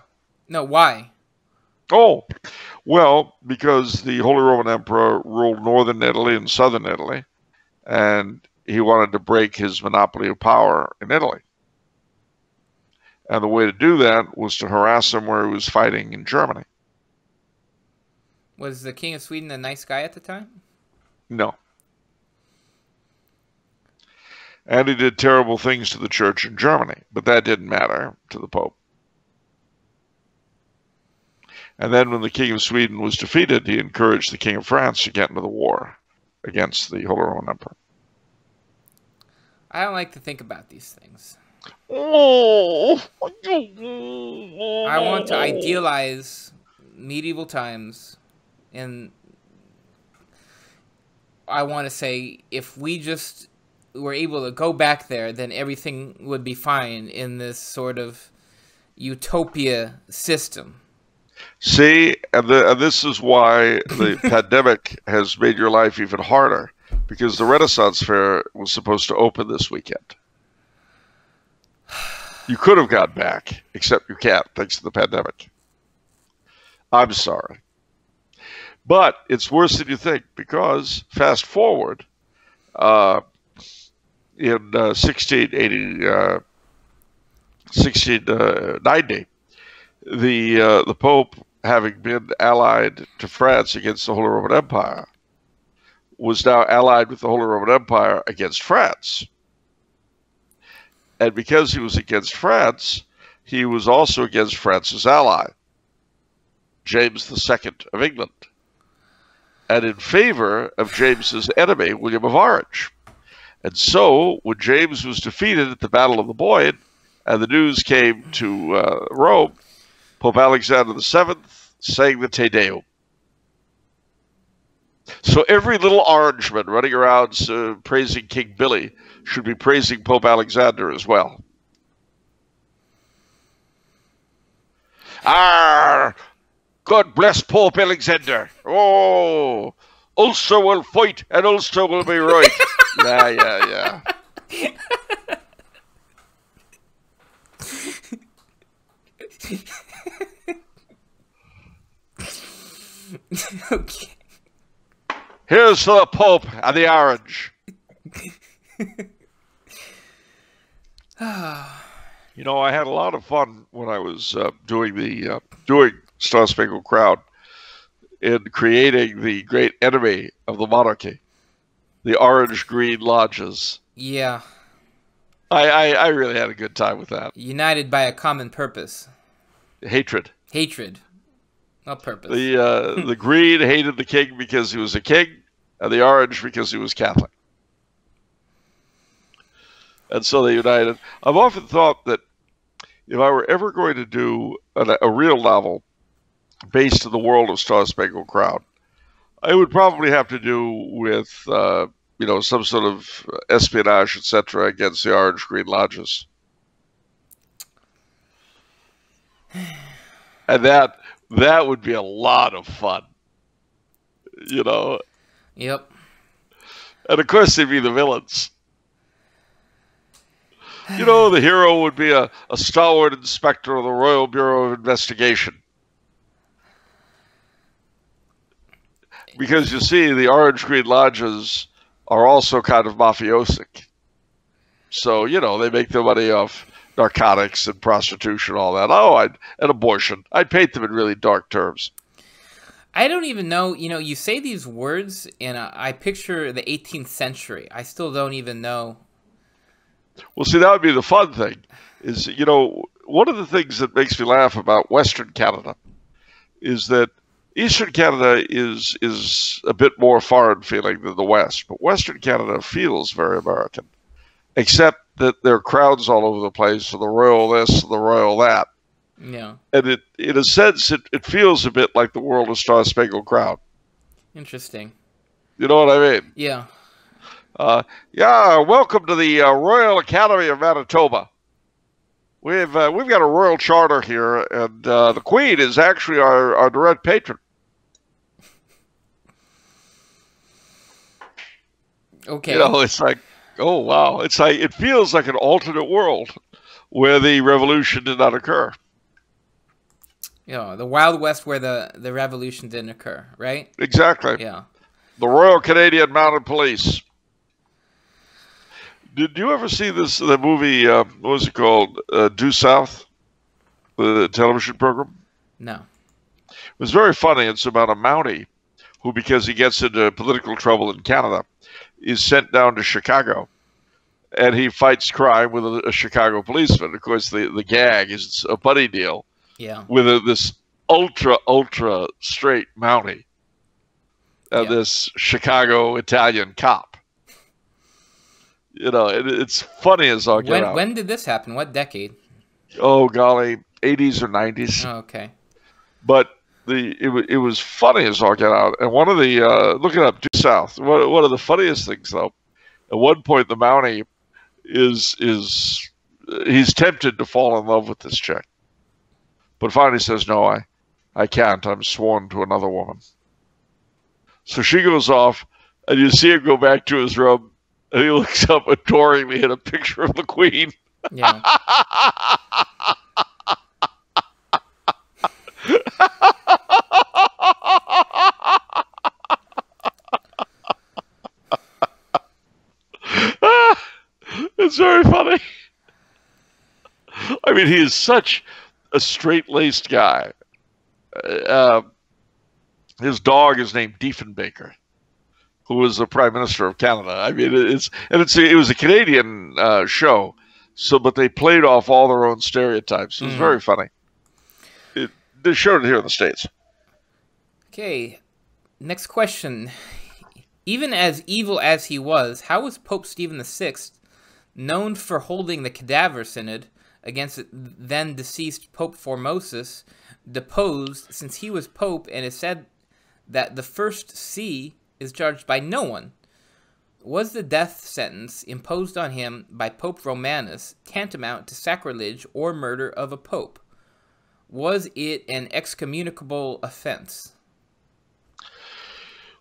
No, why? Oh, well, because the Holy Roman Emperor ruled northern Italy and southern Italy, and he wanted to break his monopoly of power in Italy. And the way to do that was to harass him where he was fighting in Germany. Was the King of Sweden a nice guy at the time? No. And he did terrible things to the church in Germany, but that didn't matter to the Pope. And then when the King of Sweden was defeated, he encouraged the King of France to get into the war against the Holy Roman Emperor. I don't like to think about these things. I want to idealize medieval times, and I want to say if we just were able to go back there, then everything would be fine in this sort of utopia system. See, and this is why the pandemic has made your life even harder, because the Renaissance Fair was supposed to open this weekend. You could have gone back, except you can't, thanks to the pandemic. I'm sorry. But it's worse than you think, because fast forward, in 1690, the Pope having been allied to France against the Holy Roman Empire, was now allied with the Holy Roman Empire against France. And because he was against France, he was also against France's ally, James II of England, and in favor of James's enemy, William of Orange. And so, when James was defeated at the Battle of the Boyne, and the news came to Rome, Pope Alexander VII sang the Te Deum. So every little Orangeman running around praising King Billy should be praising Pope Alexander as well. Ah, God bless Pope Alexander. Oh, Ulster will fight and Ulster will be right. Yeah. Okay. Here's to the Pope and the Orange. You know, I had a lot of fun when I was doing Star Spangled Crown in creating the great enemy of the monarchy, the orange-green lodges. Yeah. I really had a good time with that. United by a common purpose. Hatred. Hatred. Not purpose. The green hated the king because he was a king, and the orange because he was Catholic. And so they united. I've often thought that if I were ever going to do a real novel based in the world of Star Spangled Crown, I would probably have to do with some sort of espionage, etc., against the orange-green lodges. And that would be a lot of fun, you know. Yep. And of course, they'd be the villains. You know, the hero would be a stalwart inspector of the Royal Bureau of Investigation. Because you see, the orange-green lodges are also kind of mafiosic. So, you know, they make their money off narcotics and prostitution, all that. Oh, and abortion. I'd paint them in really dark terms. I don't even know, you say these words, and I picture the 18th century. I still don't even know. Well, see, that would be the fun thing, is, one of the things that makes me laugh about Western Canada is that Eastern Canada is a bit more foreign feeling than the West, but Western Canada feels very American, except that there are crowds all over the place for the royal this and the royal that. Yeah. And in a sense, it feels a bit like the world of Star Spangled Crown. Interesting. You know what I mean? Yeah. Welcome to the Royal Academy of Manitoba. We've got a royal charter here, and the Queen is actually our direct patron. Okay. You know, it's like, oh wow, it's like it feels like an alternate world where the revolution did not occur. Yeah, the Wild West where the revolution didn't occur, right? Exactly. Yeah. The Royal Canadian Mounted Police. Did you ever see the movie, what was it called, Due South, the television program? No. It was very funny. It's about a Mountie who, because he gets into political trouble in Canada, is sent down to Chicago, and he fights crime with a Chicago policeman. Of course, the gag is a buddy deal with this ultra straight Mountie and this Chicago Italian cop. You know, it's funny as all get out. When did this happen? What decade? Oh, golly, 80s or 90s. Oh, okay. But it was funny as all get out. And one of the, look it up, Due South. One of the funniest things, though, at one point the Mountie he's tempted to fall in love with this chick. But finally says, no, I can't. I'm sworn to another woman. So she goes off, and you see him go back to his room, and he looks up adoringly at a picture of the Queen. Yeah. It's very funny. I mean, he is such a straight-laced guy. his dog is named Diefenbaker, who was the Prime Minister of Canada. I mean, it was a Canadian show, but they played off all their own stereotypes. It was very funny. They showed it here in the States. Okay, next question. Even as evil as he was, how was Pope Stephen VI known for holding the cadaver synod against the then deceased Pope Formosus, deposed since he was Pope, and is said that the first see is charged by no one? Was the death sentence imposed on him by Pope Romanus tantamount to sacrilege or murder of a pope? Was it an excommunicable offense?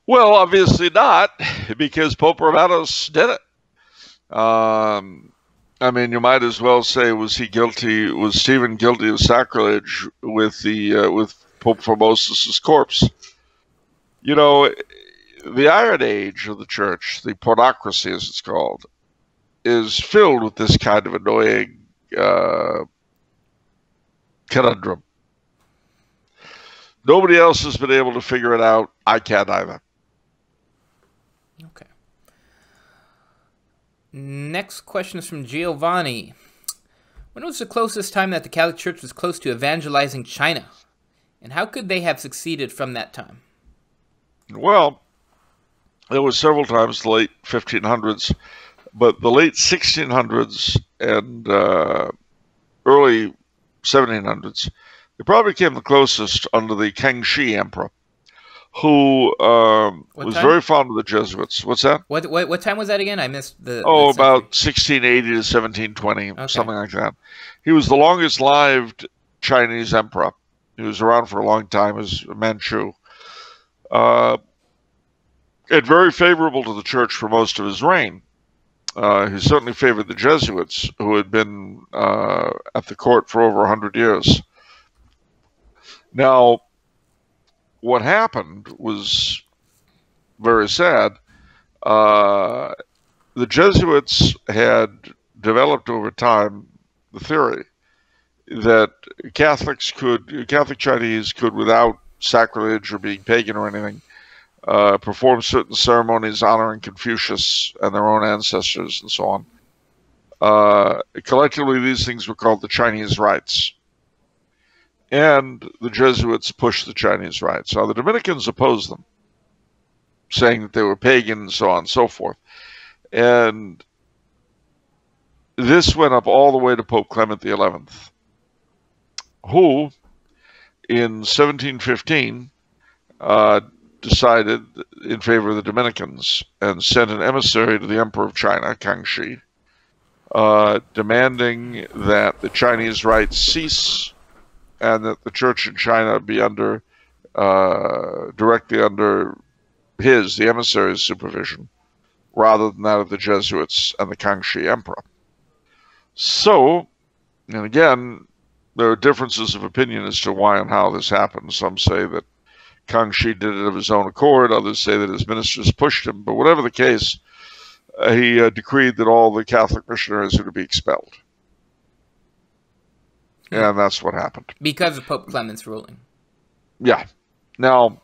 Well, obviously not, because Pope Romanus did it. I mean, you might as well say, was Stephen guilty of sacrilege with Pope Formosus' corpse? You know, the Iron Age of the Church, the pornocracy as it's called, is filled with this kind of annoying conundrum. Nobody else has been able to figure it out. I can't either. Okay. Next question is from Giovanni. When was the closest time that the Catholic Church was close to evangelizing China? And how could they have succeeded from that time? Well, there was several times, the late 1500s, but the late 1600s and early 1700s, they probably came the closest under the Kangxi Emperor, who was very fond of the Jesuits. What's that? What time was that again? I missed the... about 1680 to 1720, something like that. He was the longest-lived Chinese emperor. He was around for a long time as Manchu. And very favorable to the church for most of his reign. He certainly favored the Jesuits, who had been at the court for over 100 years. Now, what happened was very sad. The Jesuits had developed over time the theory that Catholic Chinese could, without sacrilege or being pagan or anything, perform certain ceremonies honoring Confucius and their own ancestors and so on. Collectively, these things were called the Chinese rites. And the Jesuits pushed the Chinese rites. Now, the Dominicans opposed them, saying that they were pagan and so on and so forth. And this went up all the way to Pope Clement XI, who, in 1715, decided in favor of the Dominicans and sent an emissary to the Emperor of China, Kangxi, demanding that the Chinese rites cease and that the church in China be directly under the emissary's supervision, rather than that of the Jesuits and the Kangxi Emperor. So, and again, there are differences of opinion as to why and how this happened. Some say that Kangxi did it of his own accord. Others say that his ministers pushed him. But whatever the case, he decreed that all the Catholic missionaries were to be expelled. And that's what happened. Because of Pope Clement's ruling. Yeah. Now,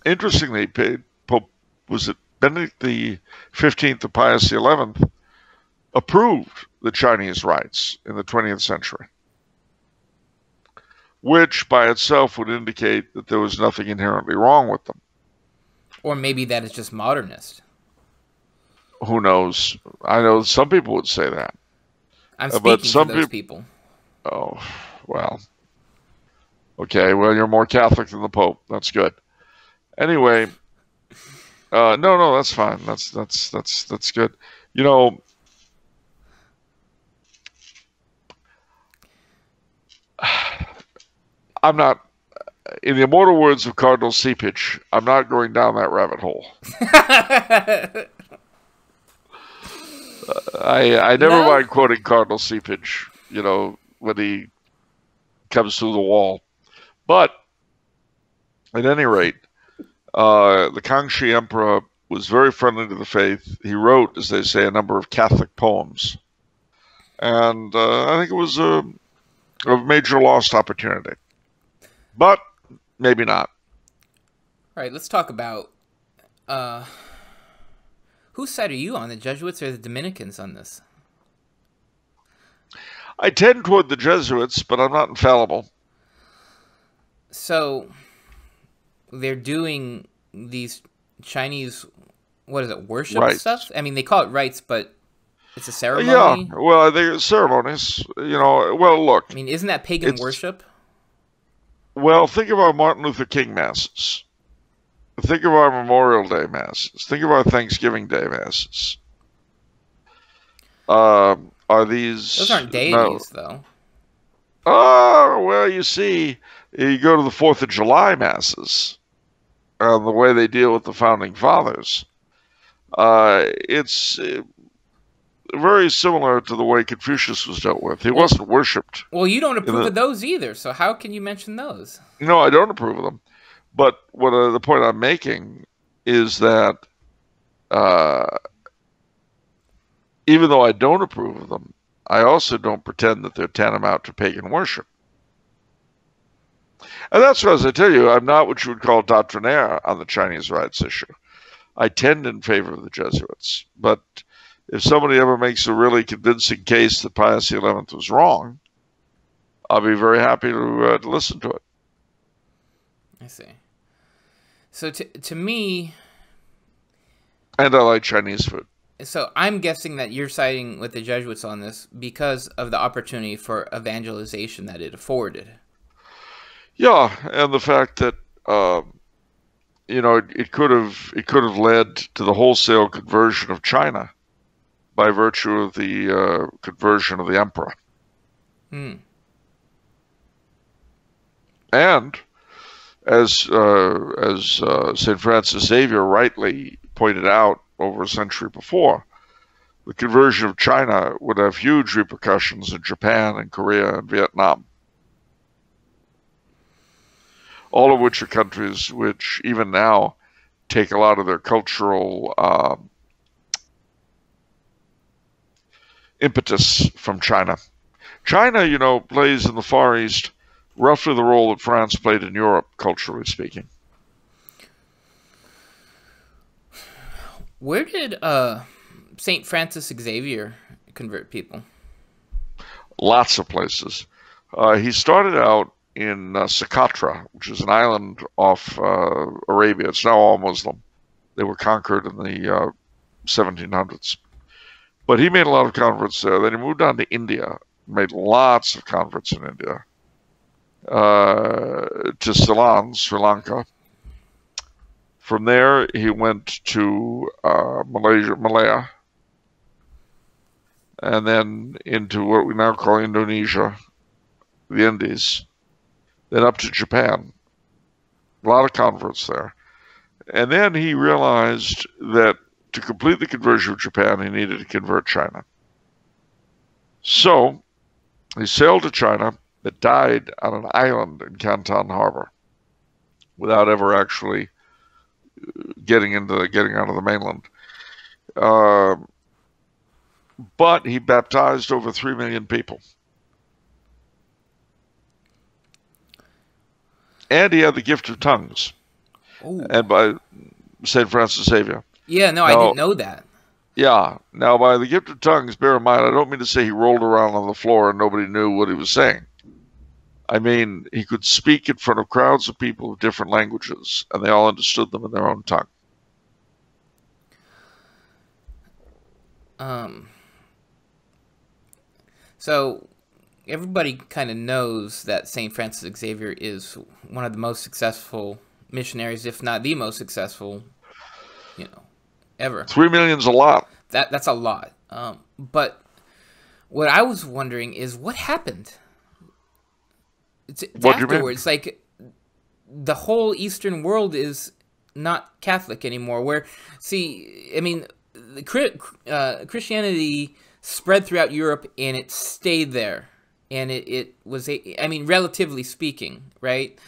interestingly, Benedict the 15th of Pius XI approved the Chinese rites in the 20th century, which by itself would indicate that there was nothing inherently wrong with them. Or maybe that is just modernist. Who knows? I know some people would say that. I'm speaking for those people. Oh, well. Okay, well, you're more Catholic than the Pope. That's good. Anyway, no, that's fine. That's good. You know, I'm not, in the immortal words of Cardinal Seepage, I'm not going down that rabbit hole. I never mind quoting Cardinal Seepage, you know, when he comes through the wall. But, at any rate, the Kangxi Emperor was very friendly to the faith. He wrote, as they say, a number of Catholic poems. And I think it was a major lost opportunity. But maybe not. All right, let's talk about whose side are you on, the Jesuits or the Dominicans on this? I tend toward the Jesuits, but I'm not infallible. So they're doing these Chinese, what is it, worship Rites. stuff? I mean, they call it rites, but it's a ceremony. Yeah, well, they're ceremonies. You know, well, look. I mean, isn't that pagan worship? Well, think of our Martin Luther King masses. Think of our Memorial Day masses. Think of our Thanksgiving Day masses. Are these... Those aren't deities, though. Oh, well, you see, you go to the 4th of July masses, and the way they deal with the Founding Fathers. It's very similar to the way Confucius was dealt with. He wasn't worshipped. Well, you don't approve of those either, so how can you mention those? No, I don't approve of them. But the point I'm making is that even though I don't approve of them, I also don't pretend that they're tantamount to pagan worship. And that's what, as I tell you, I'm not what you would call doctrinaire on the Chinese rites issue. I tend in favor of the Jesuits. But if somebody ever makes a really convincing case that Pius XI was wrong, I'll be very happy to listen to it. I see. So to me... And I like Chinese food. So I'm guessing that you're siding with the Jesuits on this because of the opportunity for evangelization that it afforded. Yeah, and the fact that you know, it could have led to the wholesale conversion of China by virtue of the conversion of the emperor. And as St. Francis Xavier rightly pointed out over a century before, the conversion of China would have huge repercussions in Japan and Korea and Vietnam. All of which are countries which, even now, take a lot of their cultural impetus from China. China, you know, plays in the Far East roughly the role that France played in Europe, culturally speaking. Where did St. Francis Xavier convert people? Lots of places. He started out in Socotra, which is an island off Arabia. It's now all Muslim. They were conquered in the 1700s. But he made a lot of converts there. Then he moved on to India, made lots of converts in India, to Ceylon, Sri Lanka. From there, he went to Malaya, and then into what we now call Indonesia, the Indies, then up to Japan. A lot of converts there. And then he realized that to complete the conversion of Japan, he needed to convert China. So he sailed to China, but died on an island in Canton Harbor without ever actually getting onto the mainland. But he baptized over 3 million people. And he had the gift of tongues. Ooh. And by St. Francis Xavier. Yeah, no, I didn't know that. Yeah. Now, by the gift of tongues, bear in mind, I don't mean to say he rolled around on the floor and nobody knew what he was saying. I mean, he could speak in front of crowds of people of different languages, and they all understood them in their own tongue. So everybody kind of knows that St. Francis Xavier is one of the most successful missionaries, if not the most successful, ever. 3 million's a lot. That's a lot. But what I was wondering is what happened? It's afterwards. Like, the whole Eastern world is not Catholic anymore. Christianity spread throughout Europe and it stayed there. And it was, relatively speaking, right?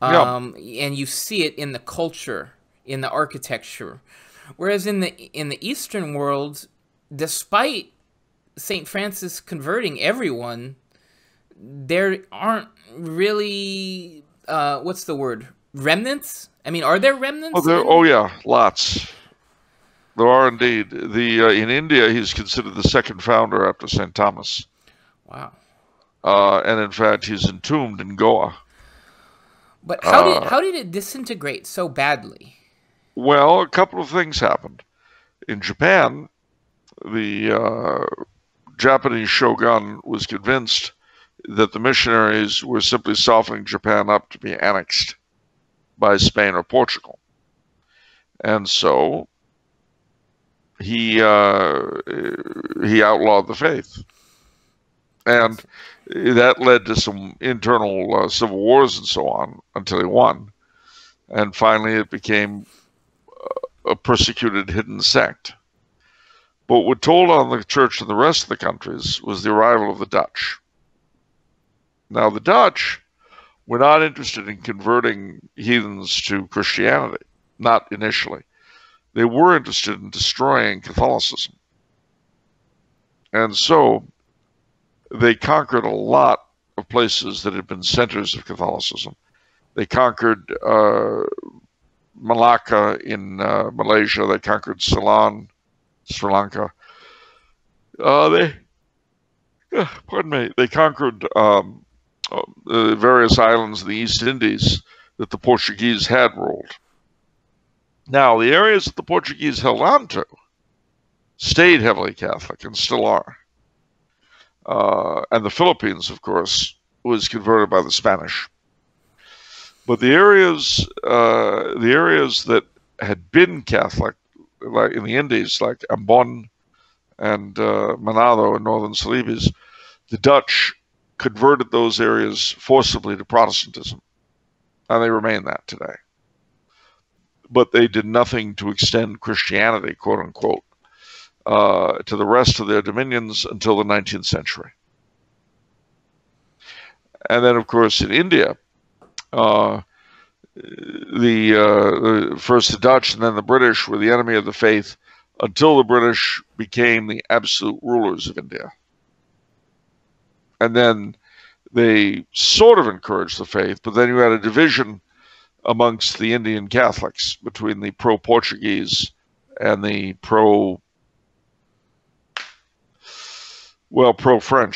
Yeah. And you see it in the culture, in the architecture. Whereas in the Eastern world, despite St. Francis converting everyone, there aren't really, remnants? I mean, are there remnants? Oh yeah, lots. There are indeed. In India, he's considered the second founder after St. Thomas. Wow. And in fact, he's entombed in Goa. But how did it disintegrate so badly? Well, a couple of things happened. In Japan, the Japanese shogun was convinced that the missionaries were simply softening Japan up to be annexed by Spain or Portugal. And so he outlawed the faith. And that led to some internal civil wars and so on until he won. And finally it became a persecuted hidden sect. But what told on the church in the rest of the countries was the arrival of the Dutch. Now the Dutch were not interested in converting heathens to Christianity, not initially. They were interested in destroying Catholicism. And so they conquered a lot of places that had been centers of Catholicism. They conquered Malacca in Malaysia. They conquered Ceylon, Sri Lanka. They conquered the various islands of the East Indies that the Portuguese had ruled. Now, the areas that the Portuguese held on to stayed heavily Catholic and still are. And the Philippines, of course, was converted by the Spanish. But the areas that had been Catholic, like in the Indies, like Ambon and Manado in northern Celebes, the Dutch converted those areas forcibly to Protestantism, and they remain that today. But they did nothing to extend Christianity, quote unquote, to the rest of their dominions until the 19th century. And then, of course, in India, first the Dutch and then the British were the enemy of the faith until the British became the absolute rulers of India. And then they sort of encouraged the faith, but then you had a division amongst the Indian Catholics between the pro-Portuguese and the pro-French,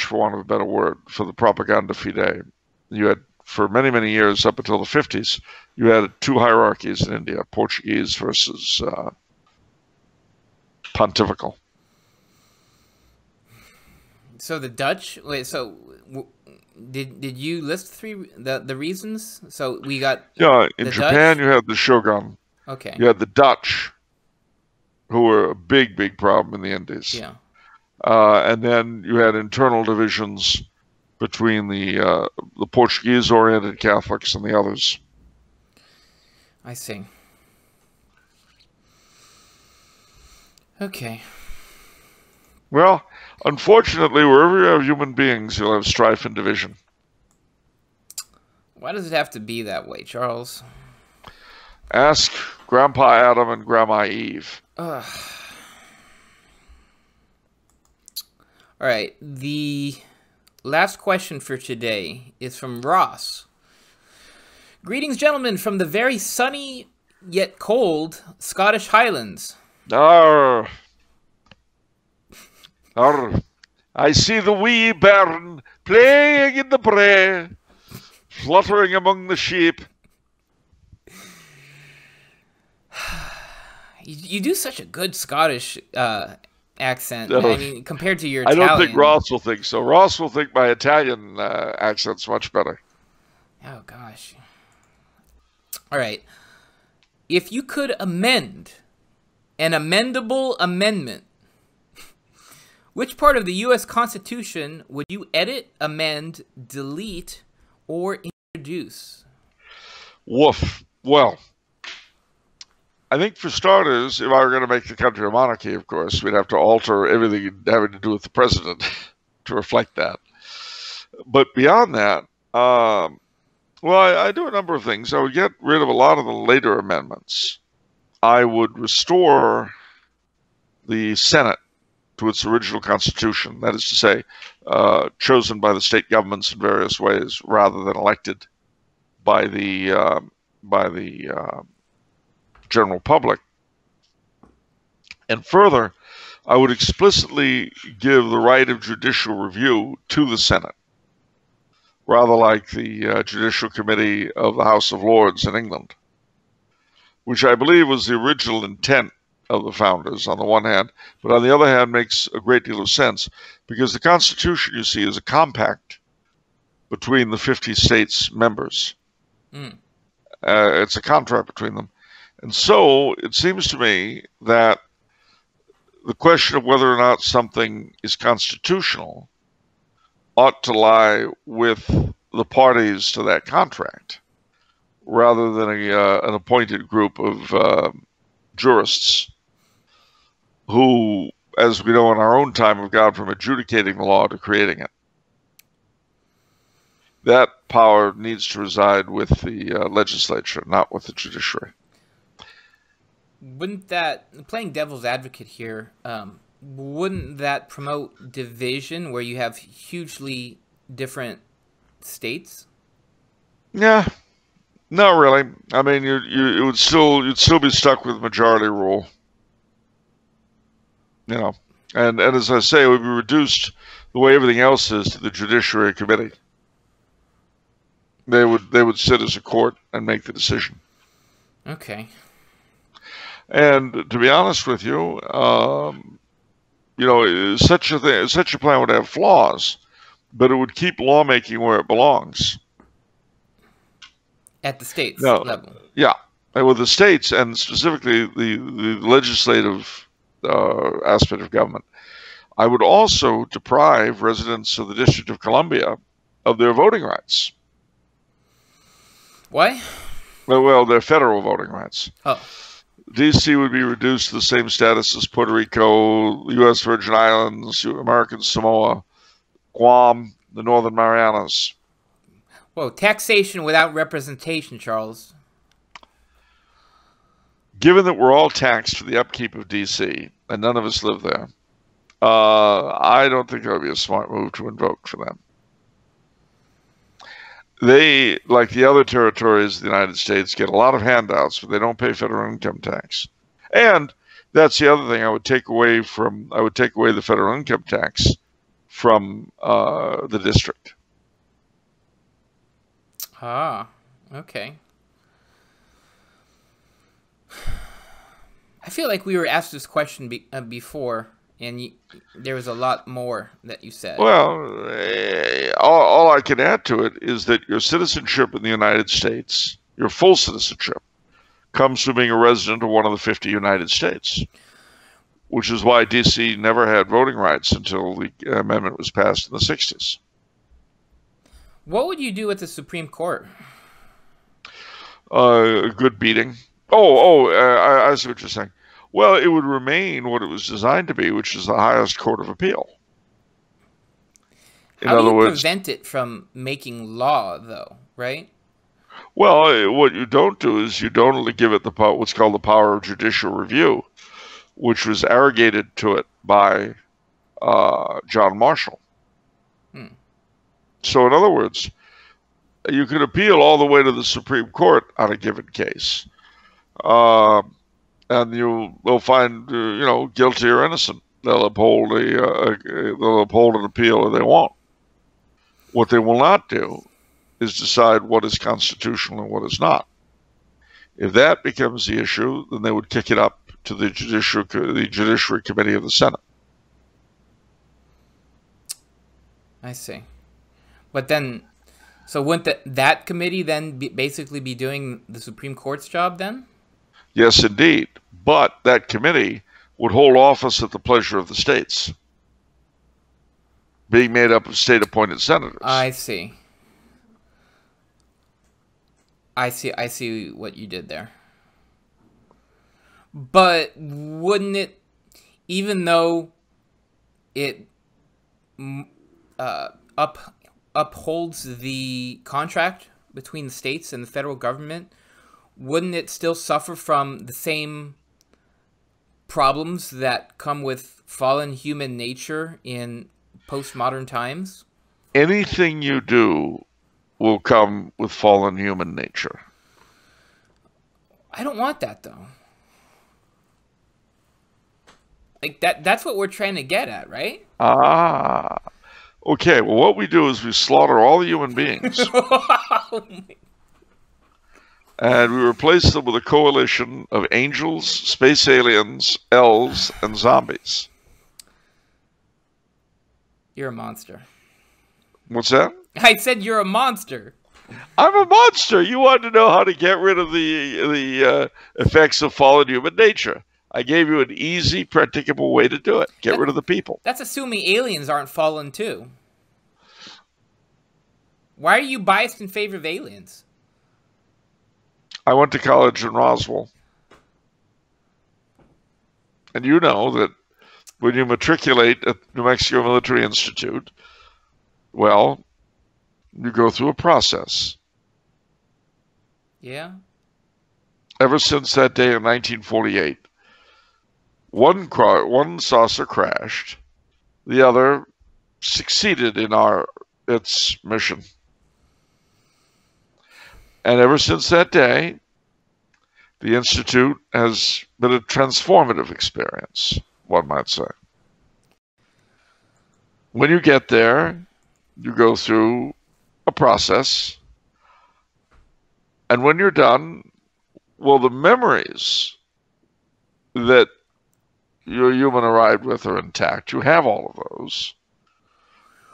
for want of a better word, for the propaganda fide. You had, for many, many years, up until the 50s, you had two hierarchies in India, Portuguese versus pontifical. So the Dutch, did you list the reasons? So we got in Japan Dutch? You had the shogun. Okay. You had the Dutch, who were a big, big problem in the Indies. Yeah. And then you had internal divisions between the Portuguese-oriented Catholics and the others. I see. Okay. Well, unfortunately, wherever you have human beings, you'll have strife and division. Why does it have to be that way, Charles? Ask Grandpa Adam and Grandma Eve. All right. The last question for today is from Ross. Greetings, gentlemen, from the very sunny yet cold Scottish Highlands. Arr. Arr. I see the wee bairn playing in the brae, fluttering among the sheep. You do such a good Scottish accent. I mean, compared to your Italian. I don't think Ross will think so. Ross will think my Italian accent's much better. Oh, gosh. All right. If you could amend an amendable amendment, which part of the U.S. Constitution would you edit, amend, delete, or introduce? Woof. Well, I think for starters, if I were going to make the country a monarchy, of course, we'd have to alter everything having to do with the president to reflect that. But beyond that, I do a number of things. I would get rid of a lot of the later amendments. I would restore the Senate to its original constitution, that is to say, chosen by the state governments in various ways rather than elected by the by the general public. And further, I would explicitly give the right of judicial review to the Senate, rather like the Judicial Committee of the House of Lords in England, which I believe was the original intent of the founders on the one hand, but on the other hand makes a great deal of sense because the Constitution, you see, is a compact between the 50 states members. It's a contract between them. And so it seems to me that the question of whether or not something is constitutional ought to lie with the parties to that contract, rather than an appointed group of jurists who, as we know in our own time, have gone from adjudicating the law to creating it. That power needs to reside with the legislature, not with the judiciary. Wouldn't that, playing devil's advocate here, wouldn't that promote division where you have hugely different states? Yeah, not really. I mean, you'd still be stuck with majority rule. You know, and as I say, it would be reduced the way everything else is to the Judiciary Committee. They would sit as a court and make the decision. Okay. And to be honest with you, you know, such a plan would have flaws, but it would keep lawmaking where it belongs. At the states level. Yeah, and with the states, and specifically the legislative aspect of government. I would also deprive residents of the District of Columbia of their voting rights. Why? Well, their federal voting rights. Oh. D.C. would be reduced to the same status as Puerto Rico, U.S. Virgin Islands, American Samoa, Guam, the Northern Marianas. Whoa, taxation without representation, Charles. Given that we're all taxed for the upkeep of D.C., and none of us live there, I don't think that would be a smart move to invoke for them. They, like the other territories of the United States, get a lot of handouts, but they don't pay federal income tax. And that's the other thing I would take away the federal income tax from the district. Ah, okay. I feel like we were asked this question before, and there was a lot more that you said. Well, all I can add to it is that your citizenship in the United States, your full citizenship, comes from being a resident of one of the 50 United States, which is why D.C. never had voting rights until the amendment was passed in the 60s. What would you do at the Supreme Court? A good beating. I see what you're saying. Well, it would remain what it was designed to be, which is the highest court of appeal. How do you prevent it from making law, though, right? Well, what you don't do is you don't give it what's called the power of judicial review, which was arrogated to it by John Marshall. So, in other words, you can appeal all the way to the Supreme Court on a given case. And they'll find, guilty or innocent. They'll uphold an appeal or they won't. What they will not do is decide what is constitutional and what is not. If that becomes the issue, then they would kick it up to the Judiciary Committee of the Senate. I see. But then, so wouldn't that committee then basically be doing the Supreme Court's job then? Yes, indeed. But that committee would hold office at the pleasure of the states, being made up of state-appointed senators. I see. I see what you did there. But wouldn't it, even though it upholds the contract between the states and the federal government, wouldn't it still suffer from the same problems that come with fallen human nature in postmodern times? Anything you do will come with fallen human nature. I don't want that, though. Like, that's what we're trying to get at, right? Ah. Okay, well, what we do is we slaughter all the human beings. And we replace them with a coalition of angels, space aliens, elves, and zombies. You're a monster. What's that? I said you're a monster. I'm a monster. You wanted to know how to get rid of the effects of fallen human nature. I gave you an easy, practicable way to do it. Get rid of the people. That's assuming aliens aren't fallen, too. Why are you biased in favor of aliens? I went to college in Roswell. And you know that when you matriculate at New Mexico Military Institute, well, you go through a process. Yeah? Ever since that day in 1948, one saucer crashed, the other succeeded in its mission. And ever since that day, the Institute has been a transformative experience, one might say. When you get there, you go through a process, and when you're done, well, the memories that your human arrived with are intact. You have all of those.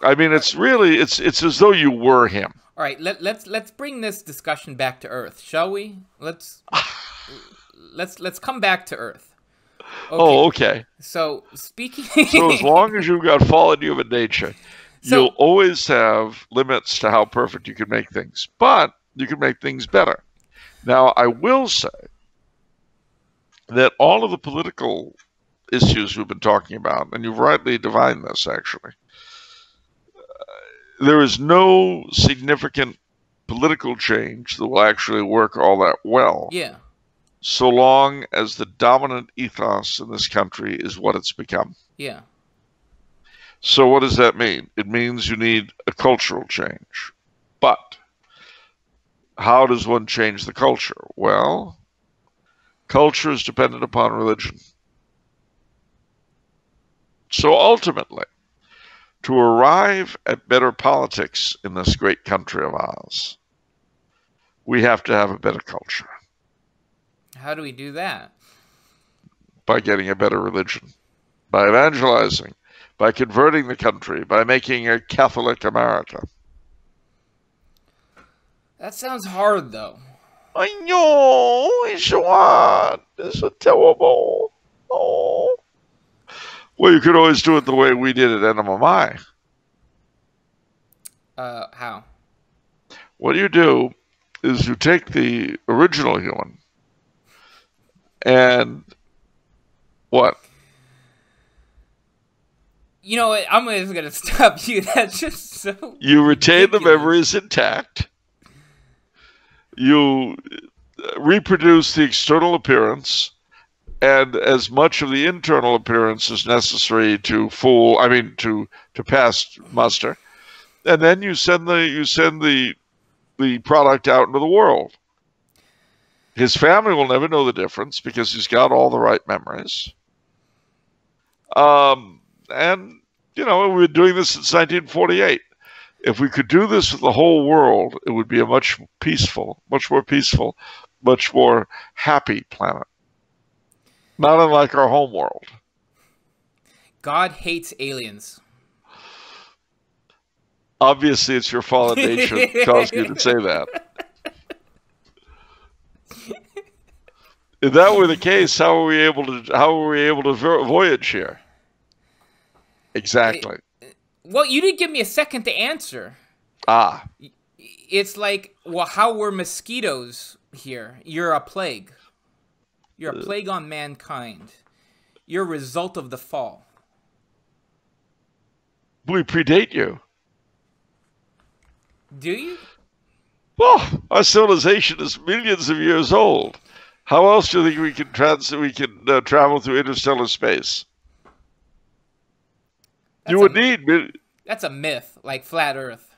I mean, it's really, it's as though you were him. All right, let's bring this discussion back to Earth, shall we? Let's come back to Earth. Okay. Oh, okay. So speaking. So as long as you've got fallen human nature, you'll always have limits to how perfect you can make things, but you can make things better. Now, I will say that all of the political issues we've been talking about, and you've rightly divined this, actually, there is no significant political change that will actually work all that well. Yeah. So long as the dominant ethos in this country is what it's become. Yeah. So what does that mean? It means you need a cultural change. But how does one change the culture? Well, culture is dependent upon religion. So ultimately, to arrive at better politics in this great country of ours, we have to have a better culture. How do we do that? By getting a better religion, by evangelizing, by converting the country, by making a Catholic America. That sounds hard, though. I know, it's so hard. It's so terrible. Oh. Well, you could always do it the way we did at NMMI. How? What you do is you take the original human and what? You know what? I'm just going to stop you. That's just so You retain ridiculous. the memories intact. You reproduce the external appearance and as much of the internal appearance as necessary to pass muster. And then you send the product out into the world. His family will never know the difference because he's got all the right memories. And, you know, we've been doing this since 1948. If we could do this with the whole world, it would be a much more peaceful, much more happy planet. Not unlike our home world. God hates aliens. Obviously, it's your fallen nature that caused you to say that. If that were the case, how were we able to voyage here? Exactly. Well, you didn't give me a second to answer. Ah. It's like, well, how were mosquitoes here? You're a plague. You're a plague on mankind. You're a result of the fall. We predate you. Do you? Well, our civilization is millions of years old. How else do you think we can travel through interstellar space? You would need. That's a myth, like flat Earth.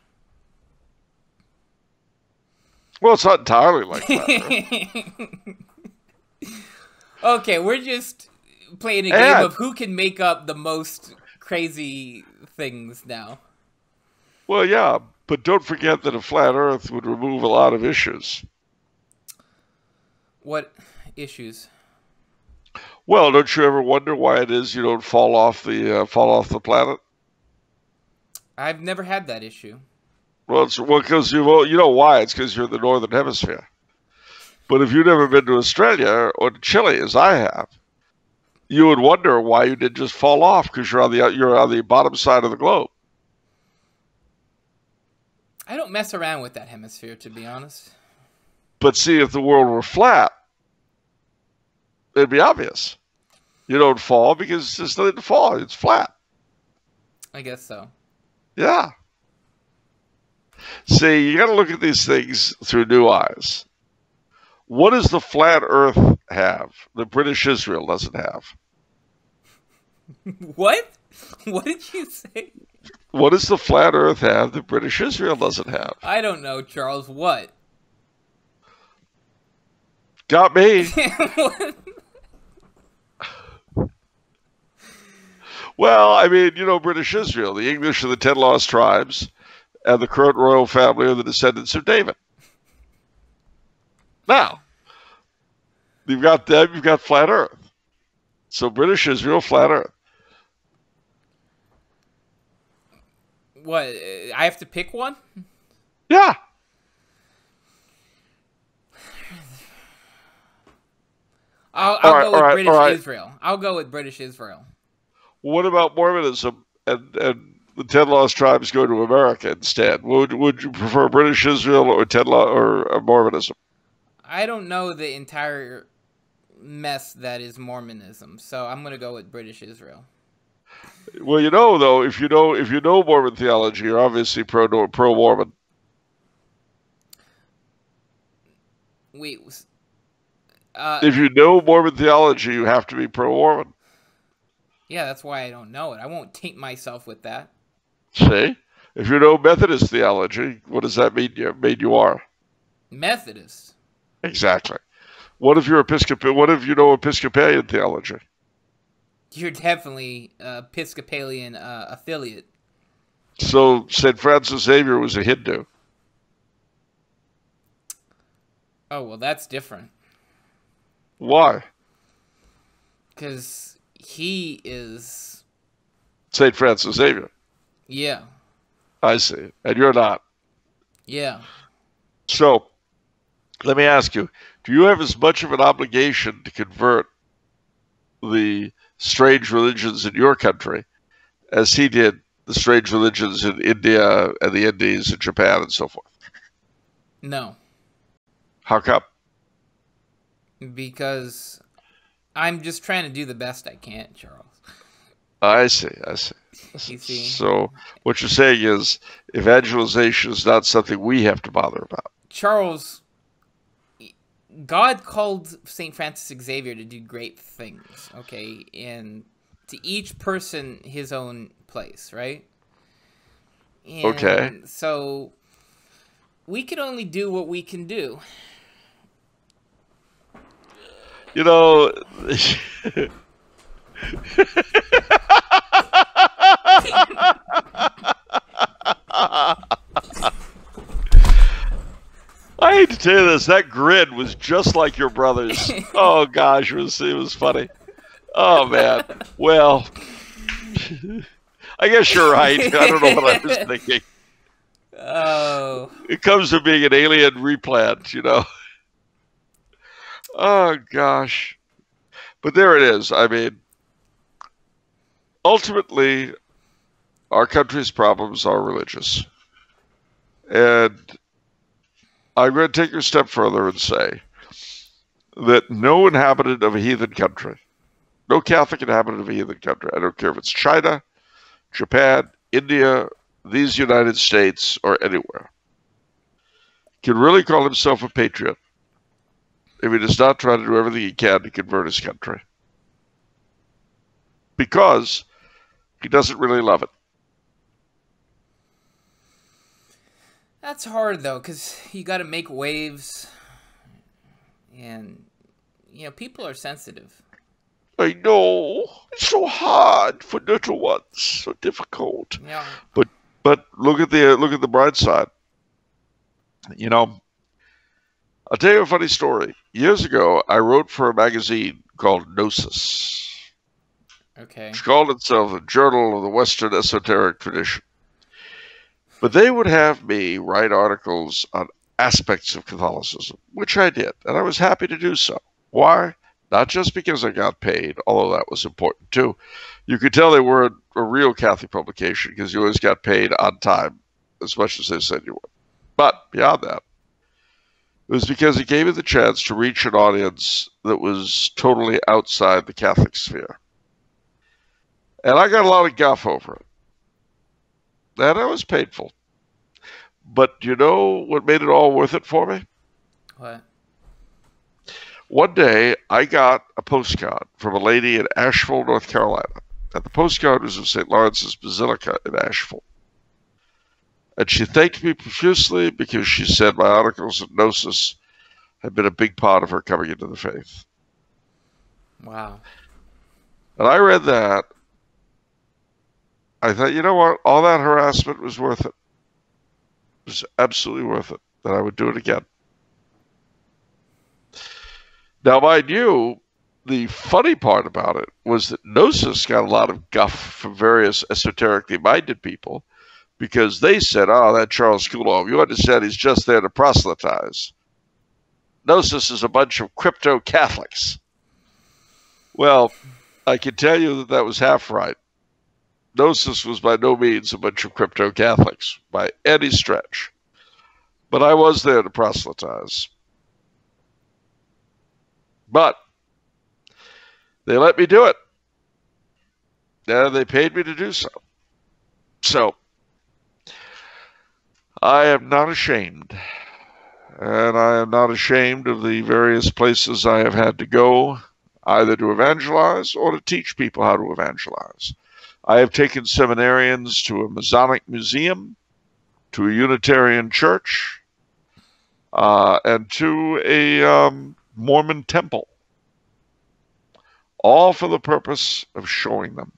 Well, it's not entirely like flat Earth. Okay, we're just playing a game of who can make up the most crazy things now. Well, yeah, but don't forget that a flat Earth would remove a lot of issues. What issues? Well, don't you ever wonder why it is you don't fall off the planet? I've never had that issue. Well, because you know why? It's because you're in the northern hemisphere. But if you've never been to Australia or to Chile, as I have, you would wonder why you didn't just fall off because you're on the bottom side of the globe. I don't mess around with that hemisphere, to be honest. But see, if the world were flat, it'd be obvious. You don't fall because there's nothing to fall. It's flat. I guess so. Yeah. See, you got to look at these things through new eyes. What does the flat Earth have that British Israel doesn't have? What? What did you say? What does the flat Earth have that British Israel doesn't have? I don't know, Charles. What? Got me. Well, I mean, you know, British Israel, the English are the 10 lost tribes, and the current royal family are the descendants of David. Now, you've got them, you've got flat Earth. So British Israel, flat Earth. What? I have to pick one? Yeah. I'll go with British Israel. I'll go with British Israel. What about Mormonism and the 10 lost tribes go to America instead? Would you prefer British Israel or Mormonism? I don't know the entire mess that is Mormonism, so I'm going to go with British Israel. Well, you know, though, if you know Mormon theology, you're obviously pro-Mormon. Wait. If you know Mormon theology, you have to be pro-Mormon. Yeah, that's why I don't know it. I won't taint myself with that. See? If you know Methodist theology, what does that mean you are? Methodist. Exactly. What if you're Episcopal? What if you know Episcopalian theology? You're definitely Episcopalian affiliate. So St. Francis Xavier was a Hindu. Oh, well, that's different. Why? Because he is... St. Francis Xavier. Yeah. I see. And you're not. Yeah. So, let me ask you, do you have as much of an obligation to convert the strange religions in your country as he did the strange religions in India and the Indies and Japan and so forth? No. How come? Because I'm just trying to do the best I can, Charles. I see. You see? So what you're saying is evangelization is not something we have to bother about. Charles, God called St. Francis Xavier to do great things, okay? And to each person his own place, right? And okay. So we can only do what we can do. You know, I hate to tell you this, that grin was just like your brother's. Oh gosh, it was funny. Oh man. Well, I guess you're right. I don't know what I was thinking. Oh. It comes to being an alien replant, you know. Oh gosh. But there it is. I mean, ultimately, our country's problems are religious. And I'm going to take you a step further and say that no inhabitant of a heathen country, no Catholic inhabitant of a heathen country, I don't care if it's China, Japan, India, these United States, or anywhere, can really call himself a patriot if he does not try to do everything he can to convert his country. Because he doesn't really love it. That's hard, though, because you got to make waves. And people are sensitive. I know. It's so hard for little ones. So difficult. Yeah. But look at the bright side. I'll tell you a funny story. Years ago, I wrote for a magazine called Gnosis. Okay. It called itself a Journal of the Western Esoteric Tradition. But they would have me write articles on aspects of Catholicism, which I did, and I was happy to do so. Why? Not just because I got paid, although that was important too. You could tell they were a real Catholic publication because you always got paid on time, as much as they said you would. But beyond that, it was because it gave me the chance to reach an audience that was totally outside the Catholic sphere. And I got a lot of guff over it. And it was painful. But you know what made it all worth it for me? What? One day, I got a postcard from a lady in Asheville, North Carolina. And the postcard was of St. Lawrence's Basilica in Asheville. And she thanked me profusely because she said my articles at Gnosis had been a big part of her coming into the faith. Wow. And I read that. I thought, you know what? All that harassment was worth it. It was absolutely worth it. That I would do it again. Now, mind you, the funny part about it was that Gnosis got a lot of guff from various esoterically minded people because they said, that Charles Coulombe, you understand he's just there to proselytize. Gnosis is a bunch of crypto-Catholics. Well, I can tell you that was half right. Gnosis was by no means a bunch of crypto-Catholics, by any stretch. But I was there to proselytize. But they let me do it. And they paid me to do so. So, I am not ashamed. And I am not ashamed of the various places I have had to go, either to evangelize or to teach people how to evangelize. I have taken seminarians to a Masonic museum, to a Unitarian church, and to a Mormon temple, all for the purpose of showing them.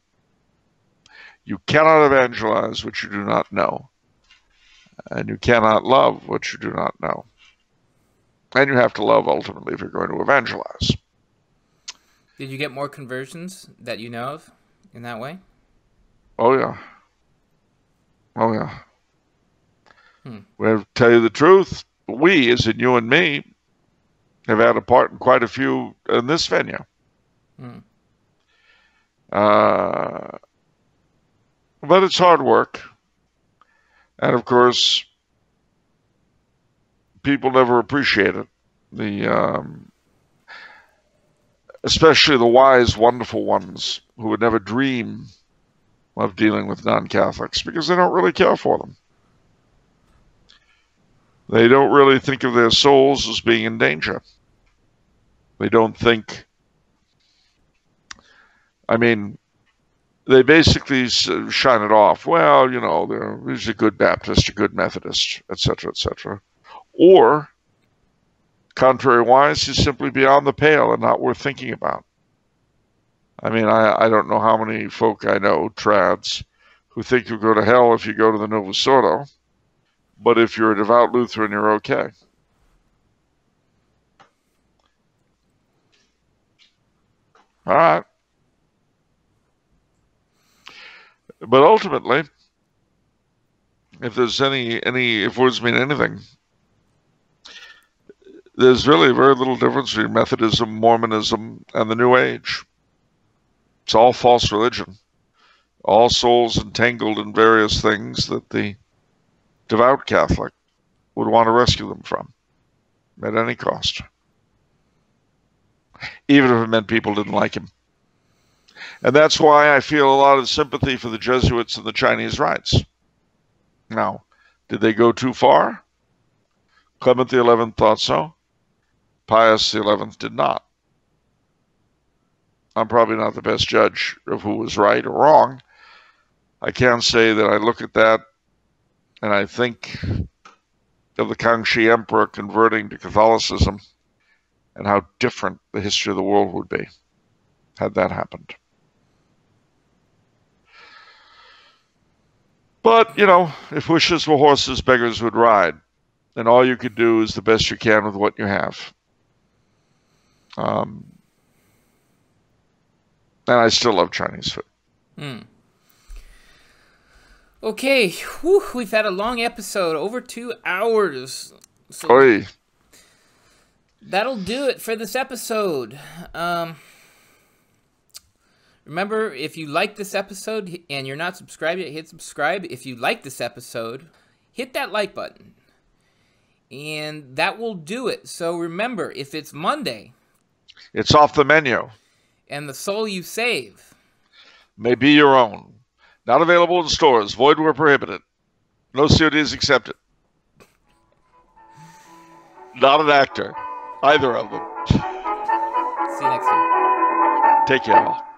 You cannot evangelize what you do not know, and you cannot love what you do not know. And you have to love, ultimately, if you're going to evangelize. Did you get more conversions that you know of in that way? Oh, yeah. Oh, yeah. Well, to tell you the truth, we, as in you and me, have had a part in quite a few in this venue. But it's hard work. And, of course, people never appreciate it. Especially the wise, wonderful ones who would never dream of dealing with non-Catholics because they don't really care for them. They don't really think of their souls as being in danger. They don't think, they basically shine it off. Well, there's a good Baptist, a good Methodist, etc., etc. Or, contrary-wise, he's simply beyond the pale and not worth thinking about. I don't know how many folk I know, trads, who think you'll go to hell if you go to the Novus Ordo, but if you're a devout Lutheran, you're okay. All right. But ultimately, if there's if words mean anything, there's really very little difference between Methodism, Mormonism, and the New Age. It's all false religion. All souls entangled in various things that the devout Catholic would want to rescue them from at any cost. Even if it meant people didn't like him. And that's why I feel a lot of sympathy for the Jesuits and the Chinese Rites. Now, did they go too far? Clement XI thought so. Pius XI did not. I'm probably not the best judge of who was right or wrong. I can say that I look at that and I think of the Kangxi Emperor converting to Catholicism and how different the history of the world would be had that happened. But, you know, if wishes were horses, beggars would ride. And all you could do is the best you can with what you have. And I still love Chinese food. Okay, whew, we've had a long episode, over 2 hours. So Oy. That'll do it for this episode. Remember, if you like this episode and you're not subscribed yet, hit subscribe. If you like this episode, hit that like button. And that will do it. So remember, if it's Monday, it's off the menu. And the soul you save may be your own. Not available in stores. Void where prohibited. No CODs accepted. Not an actor. Either of them. See you next time. Take care, all.